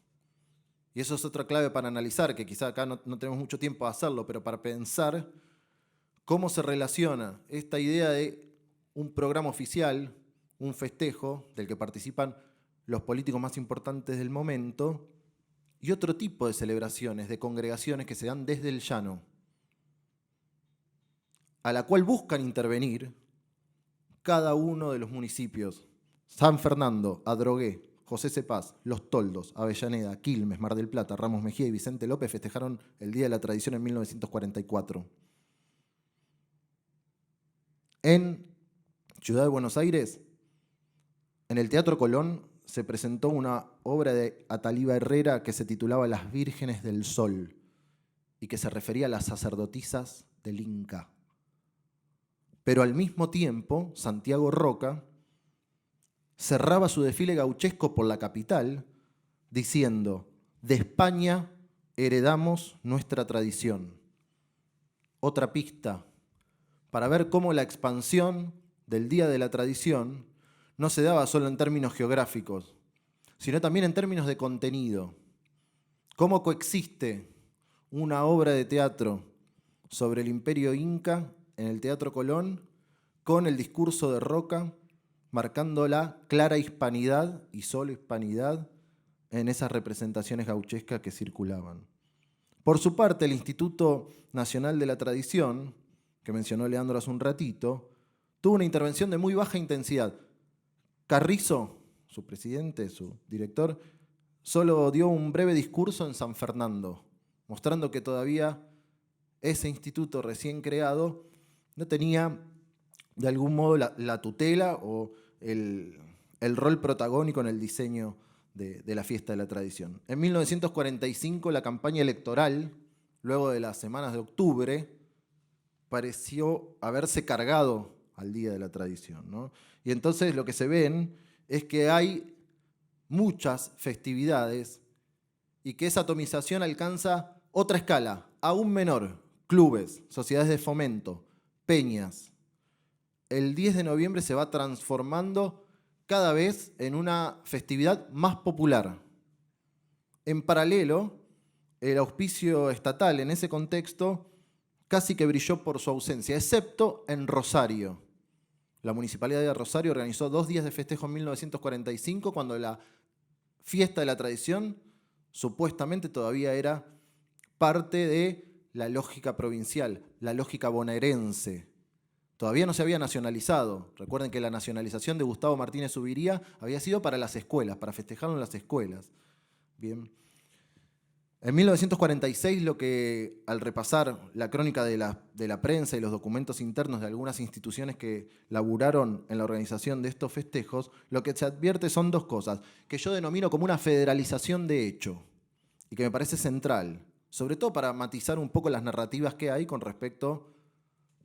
Y eso es otra clave para analizar, que quizá acá no tenemos mucho tiempo de hacerlo, pero para pensar cómo se relaciona esta idea de un programa oficial, un festejo del que participan los políticos más importantes del momento, y otro tipo de celebraciones, de congregaciones que se dan desde el llano, a la cual buscan intervenir cada uno de los municipios. San Fernando, Adrogué, José Cepaz, Los Toldos, Avellaneda, Quilmes, Mar del Plata, Ramos Mejía y Vicente López festejaron el Día de la Tradición en 1944. En Ciudad de Buenos Aires, en el Teatro Colón, se presentó una obra de Ataliba Herrera que se titulaba Las Vírgenes del Sol y que se refería a las sacerdotisas del Inca. Pero al mismo tiempo, Santiago Roca cerraba su desfile gauchesco por la capital diciendo: de España heredamos nuestra tradición. Otra pista para ver cómo la expansión del Día de la Tradición no se daba solo en términos geográficos, sino también en términos de contenido. Cómo coexiste una obra de teatro sobre el imperio inca en el Teatro Colón con el discurso de Roca, marcando la clara hispanidad y solo hispanidad en esas representaciones gauchescas que circulaban. Por su parte, el Instituto Nacional de la Tradición, que mencionó Leandro hace un ratito, tuvo una intervención de muy baja intensidad. Carrizo, su presidente, su director, solo dio un breve discurso en San Fernando, mostrando que todavía ese instituto recién creado no tenía de algún modo la tutela o el rol protagónico en el diseño de la fiesta de la tradición. En 1945 la campaña electoral, luego de las semanas de octubre, pareció haberse cargado al Día de la Tradición, ¿no? Y entonces lo que se ven es que hay muchas festividades y que esa atomización alcanza otra escala, aún menor: clubes, sociedades de fomento, peñas. El 10 de noviembre se va transformando cada vez en una festividad más popular. En paralelo, el auspicio estatal en ese contexto casi que brilló por su ausencia, excepto en Rosario. La Municipalidad de Rosario organizó 2 días de festejo en 1945, cuando la fiesta de la tradición supuestamente todavía era parte de la lógica provincial, la lógica bonaerense. Todavía no se había nacionalizado. Recuerden que la nacionalización de Gustavo Martínez Zuviría había sido para las escuelas, para festejarlo en las escuelas. Bien. En 1946, lo que, al repasar la crónica de la prensa y los documentos internos de algunas instituciones que laburaron en la organización de estos festejos, lo que se advierte son 2 cosas, que yo denomino como una federalización de hecho, y que me parece central, sobre todo para matizar un poco las narrativas que hay con respecto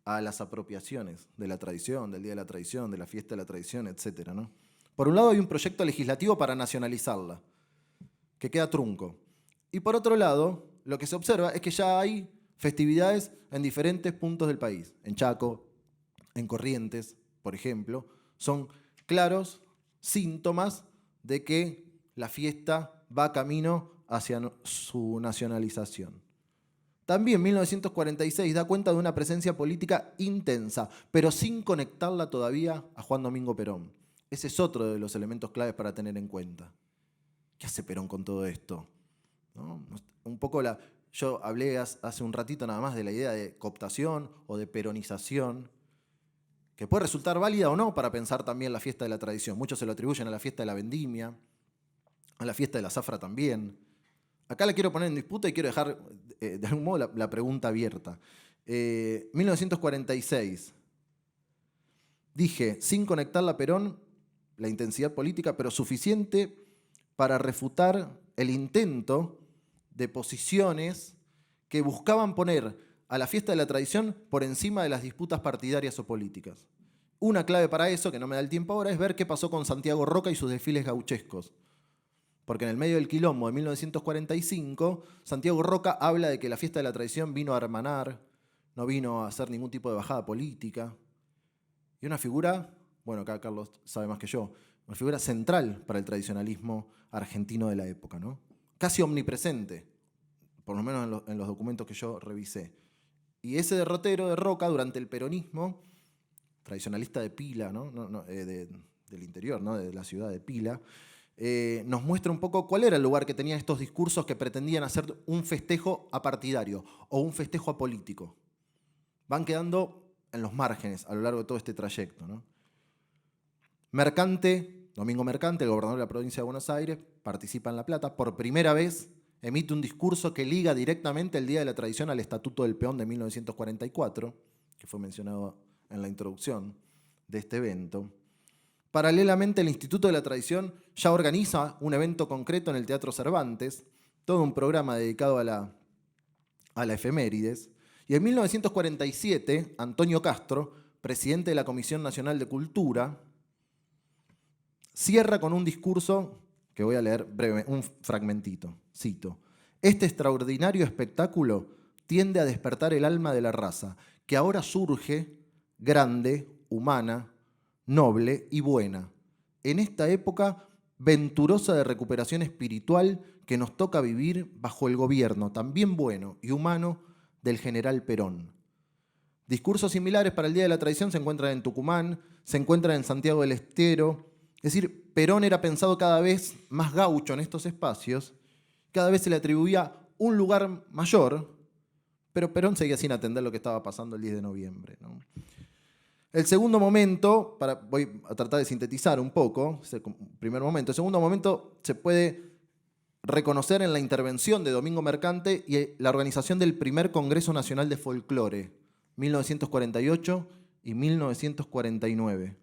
a las apropiaciones de la tradición, del Día de la Tradición, de la Fiesta de la Tradición, etc., ¿no? Por un lado hay un proyecto legislativo para nacionalizarla, que queda trunco. Y por otro lado, lo que se observa es que ya hay festividades en diferentes puntos del país. En Chaco, en Corrientes, por ejemplo, son claros síntomas de que la fiesta va camino hacia su nacionalización. También 1946 da cuenta de una presencia política intensa, pero sin conectarla todavía a Juan Domingo Perón. Ese es otro de los elementos claves para tener en cuenta. ¿Qué hace Perón con todo esto? ¿No? Un poco yo hablé hace un ratito nada más de la idea de cooptación o de peronización, que puede resultar válida o no para pensar también la fiesta de la tradición. Muchos se lo atribuyen a la fiesta de la vendimia, a la fiesta de la zafra también. Acá la quiero poner en disputa y quiero dejar de algún modo la pregunta abierta. 1946. Dije, sin conectarla a Perón, la intensidad política, pero suficiente para refutar el intento de posiciones que buscaban poner a la fiesta de la tradición por encima de las disputas partidarias o políticas. Una clave para eso, que no me da el tiempo ahora, es ver qué pasó con Santiago Roca y sus desfiles gauchescos. Porque en el medio del quilombo de 1945, Santiago Roca habla de que la fiesta de la tradición vino a hermanar, no vino a hacer ningún tipo de bajada política. Y una figura, bueno, acá Carlos sabe más que yo, una figura central para el tradicionalismo argentino de la época, ¿no? Casi omnipresente, por lo menos en los documentos que yo revisé. Y ese derrotero de Roca durante el peronismo, tradicionalista de Pila, ¿no? Del interior, ¿no? De la ciudad de Pila, nos muestra un poco cuál era el lugar que tenían estos discursos que pretendían hacer un festejo apartidario o un festejo apolítico. Van quedando en los márgenes a lo largo de todo este trayecto, ¿no? Mercante, Domingo Mercante, el gobernador de la provincia de Buenos Aires, participa en La Plata. Por primera vez emite un discurso que liga directamente el Día de la Tradición al Estatuto del Peón de 1944, que fue mencionado en la introducción de este evento. Paralelamente, el Instituto de la Tradición ya organiza un evento concreto en el Teatro Cervantes, todo un programa dedicado a la efemérides. Y en 1947, Antonio Castro, presidente de la Comisión Nacional de Cultura, cierra con un discurso que voy a leer breve, un fragmentito. Cito: "Este extraordinario espectáculo tiende a despertar el alma de la raza, que ahora surge grande, humana, noble y buena, en esta época venturosa de recuperación espiritual que nos toca vivir bajo el gobierno también bueno y humano del general Perón". Discursos similares para el Día de la Tradición se encuentran en Tucumán, se encuentran en Santiago del Estero. Es decir, Perón era pensado cada vez más gaucho en estos espacios, cada vez se le atribuía un lugar mayor, pero Perón seguía sin atender lo que estaba pasando el 10 de noviembre, ¿no? El segundo momento, voy a tratar de sintetizar un poco, ese primer momento. El segundo momento se puede reconocer en la intervención de Domingo Mercante y la organización del primer Congreso Nacional de Folclore, 1948 y 1949.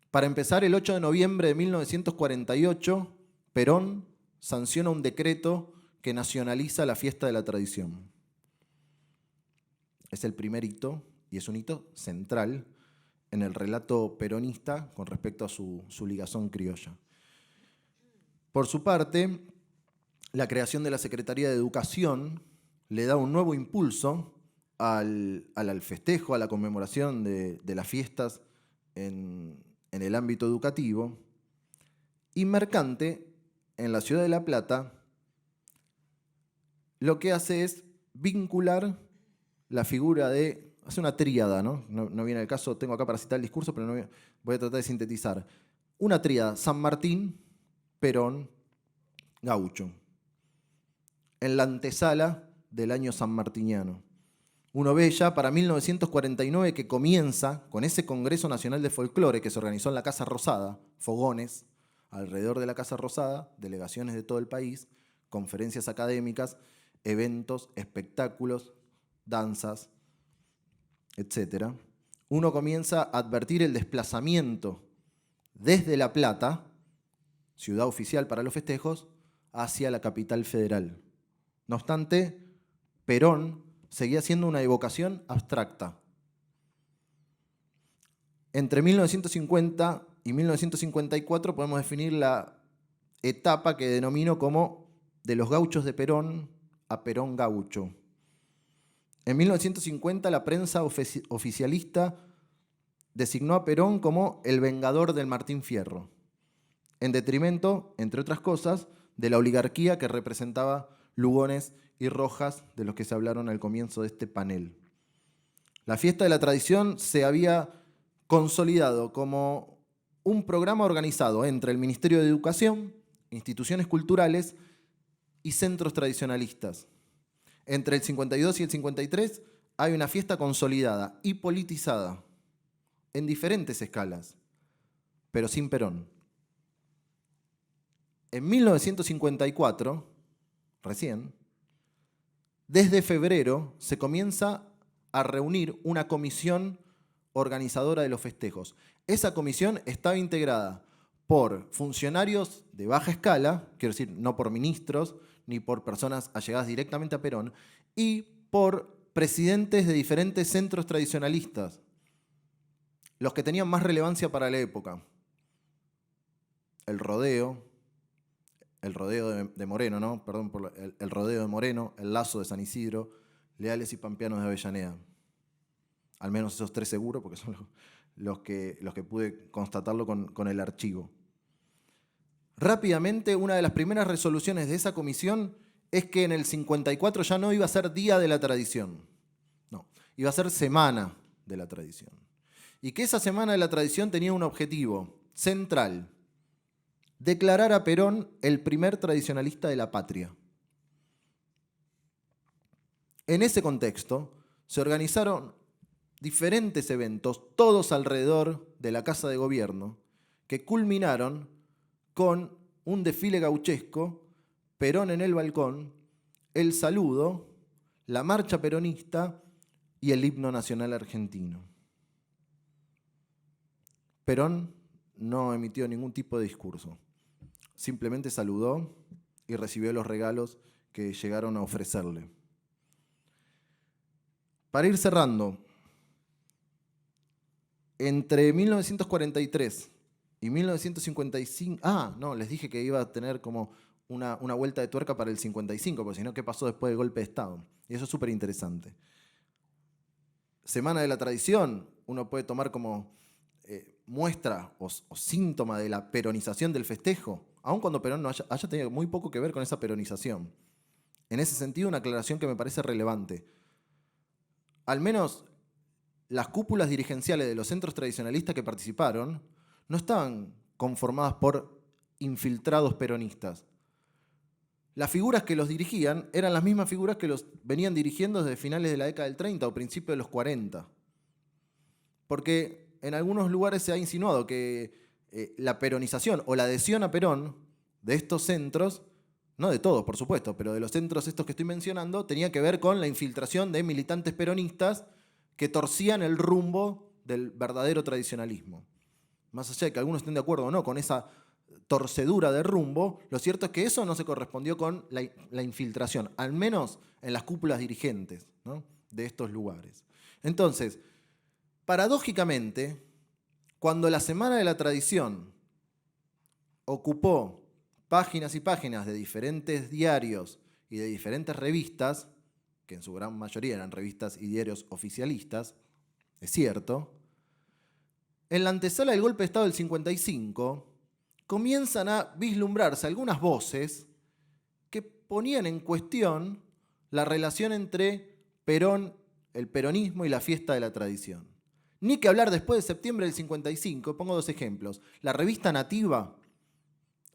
Para empezar, el 8 de noviembre de 1948, Perón sanciona un decreto que nacionaliza la fiesta de la tradición. Es el primer hito y es un hito central en el relato peronista con respecto a su ligazón criolla. Por su parte, la creación de la Secretaría de Educación le da un nuevo impulso al festejo, a la conmemoración de las fiestas en el ámbito educativo. Y Mercante, en la ciudad de La Plata, lo que hace es vincular la figura de... hace una tríada, ¿no? No viene el caso, tengo acá para citar el discurso, pero no voy a tratar de sintetizar. Una tríada: San Martín, Perón, Gaucho, en la antesala del año sanmartiniano. Uno ve ya para 1949 que comienza con ese Congreso Nacional de Folclore que se organizó en la Casa Rosada, fogones alrededor de la Casa Rosada, delegaciones de todo el país, conferencias académicas, eventos, espectáculos, danzas, etc. Uno comienza a advertir el desplazamiento desde La Plata, ciudad oficial para los festejos, hacia la capital federal. No obstante, Perón seguía siendo una evocación abstracta. Entre 1950 y 1954 podemos definir la etapa que denomino como de los gauchos de Perón a Perón gaucho. En 1950 la prensa oficialista designó a Perón como el vengador del Martín Fierro, en detrimento, entre otras cosas, de la oligarquía que representaba Lugones y Rojas, de los que se hablaron al comienzo de este panel. La fiesta de la tradición se había consolidado como un programa organizado entre el Ministerio de Educación, instituciones culturales y centros tradicionalistas. Entre el 52 y el 53 hay una fiesta consolidada y politizada en diferentes escalas, pero sin Perón. En 1954, recién, desde febrero se comienza a reunir una comisión organizadora de los festejos. Esa comisión estaba integrada por funcionarios de baja escala, quiero decir, no por ministros ni por personas allegadas directamente a Perón, y por presidentes de diferentes centros tradicionalistas, los que tenían más relevancia para la época. El rodeo de Moreno, ¿no? Perdón por el rodeo de Moreno, el lazo de San Isidro, Leales y Pampeanos de Avellaneda. Al menos esos tres seguro, porque son los que pude constatarlo con el archivo. Rápidamente, una de las primeras resoluciones de esa comisión es que en el 54 ya no iba a ser Día de la Tradición. No, iba a ser Semana de la Tradición. Y que esa Semana de la Tradición tenía un objetivo central: declarar a Perón el primer tradicionalista de la patria. En ese contexto se organizaron diferentes eventos, todos alrededor de la Casa de Gobierno, que culminaron con un desfile gauchesco, Perón en el balcón, el saludo, la marcha peronista y el himno nacional argentino. Perón no emitió ningún tipo de discurso. Simplemente saludó y recibió los regalos que llegaron a ofrecerle. Para ir cerrando, entre 1943 y 1955... les dije que iba a tener como una vuelta de tuerca para el 55, porque si no, ¿qué pasó después del golpe de Estado? Y eso es súper interesante. Semana de la Tradición, uno puede tomar como muestra o síntoma de la peronización del festejo, aun cuando Perón no haya tenido muy poco que ver con esa peronización. En ese sentido, una aclaración que me parece relevante. Al menos las cúpulas dirigenciales de los centros tradicionalistas que participaron no estaban conformadas por infiltrados peronistas. Las figuras que los dirigían eran las mismas figuras que los venían dirigiendo desde finales de la década del 30 o principios de los 40. Porque en algunos lugares se ha insinuado que la peronización o la adhesión a Perón de estos centros, no de todos por supuesto, pero de los centros estos que estoy mencionando, tenía que ver con la infiltración de militantes peronistas que torcían el rumbo del verdadero tradicionalismo. Más allá de que algunos estén de acuerdo o no con esa torcedura de rumbo, lo cierto es que eso no se correspondió con la infiltración, al menos en las cúpulas dirigentes, ¿no?, de estos lugares. Entonces, paradójicamente, cuando la Semana de la Tradición ocupó páginas y páginas de diferentes diarios y de diferentes revistas, que en su gran mayoría eran revistas y diarios oficialistas, es cierto, en la antesala del golpe de Estado del 55 comienzan a vislumbrarse algunas voces que ponían en cuestión la relación entre Perón, el peronismo y la fiesta de la tradición. Ni que hablar después de septiembre del 55, pongo dos ejemplos. La revista Nativa,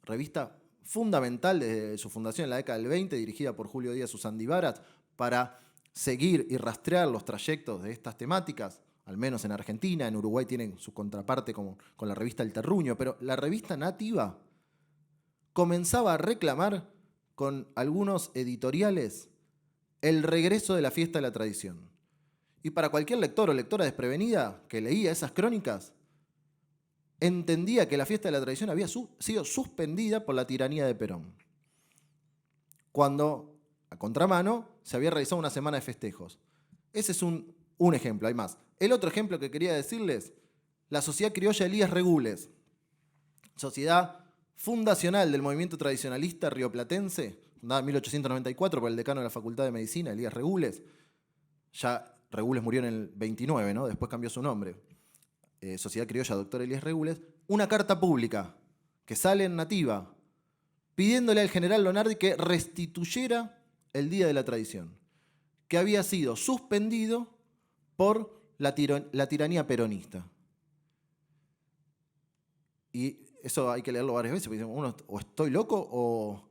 revista fundamental desde su fundación en la década del 20, dirigida por Julio Díaz Uzandivaras, para seguir y rastrear los trayectos de estas temáticas, al menos en Argentina. En Uruguay tienen su contraparte con la revista El Terruño, pero la revista Nativa comenzaba a reclamar con algunos editoriales el regreso de la fiesta de la tradición. Y para cualquier lector o lectora desprevenida que leía esas crónicas, entendía que la fiesta de la tradición había sido suspendida por la tiranía de Perón, cuando, a contramano, se había realizado una semana de festejos. Ese es un ejemplo, hay más. El otro ejemplo que quería decirles, la Sociedad Criolla Elías Regules, sociedad fundacional del movimiento tradicionalista rioplatense, fundada en 1894 por el decano de la Facultad de Medicina, Elías Regules. Ya Regules murió en el 29, ¿no? Después cambió su nombre. Sociedad Criolla Dr. Elías Regules. Una carta pública que sale en Nativa pidiéndole al general Lonardi que restituyera el Día de la Tradición, que había sido suspendido por la tiranía peronista. Y eso hay que leerlo varias veces, porque uno, o estoy loco o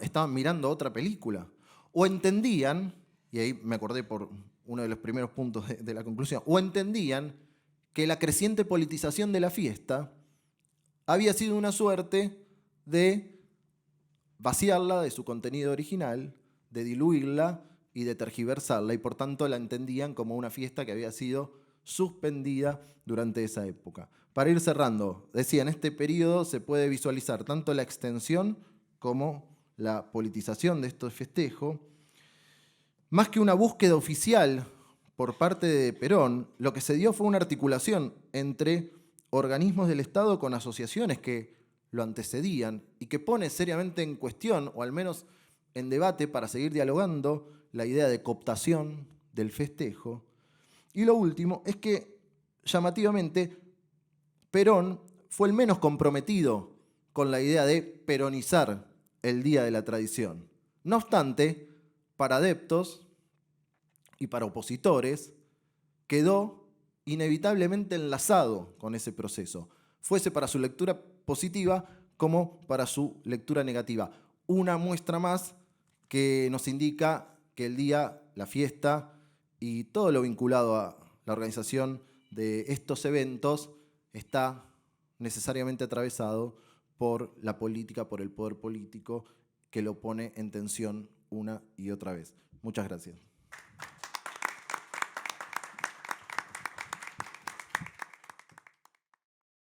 estaban mirando otra película. O entendían, y ahí me acordé por uno de los primeros puntos de la conclusión, o entendían que la creciente politización de la fiesta había sido una suerte de vaciarla de su contenido original, de diluirla y de tergiversarla, y por tanto la entendían como una fiesta que había sido suspendida durante esa época. Para ir cerrando, decía, en este periodo se puede visualizar tanto la extensión como la politización de estos festejos. Más que una búsqueda oficial por parte de Perón, lo que se dio fue una articulación entre organismos del Estado con asociaciones que lo antecedían y que pone seriamente en cuestión, o al menos en debate para seguir dialogando, la idea de cooptación del festejo. Y lo último es que, llamativamente, Perón fue el menos comprometido con la idea de peronizar el Día de la Tradición. No obstante, para adeptos y para opositores, quedó inevitablemente enlazado con ese proceso, fuese para su lectura positiva como para su lectura negativa. Una muestra más que nos indica que el día, la fiesta y todo lo vinculado a la organización de estos eventos está necesariamente atravesado por la política, por el poder político que lo pone en tensión una y otra vez. Muchas gracias.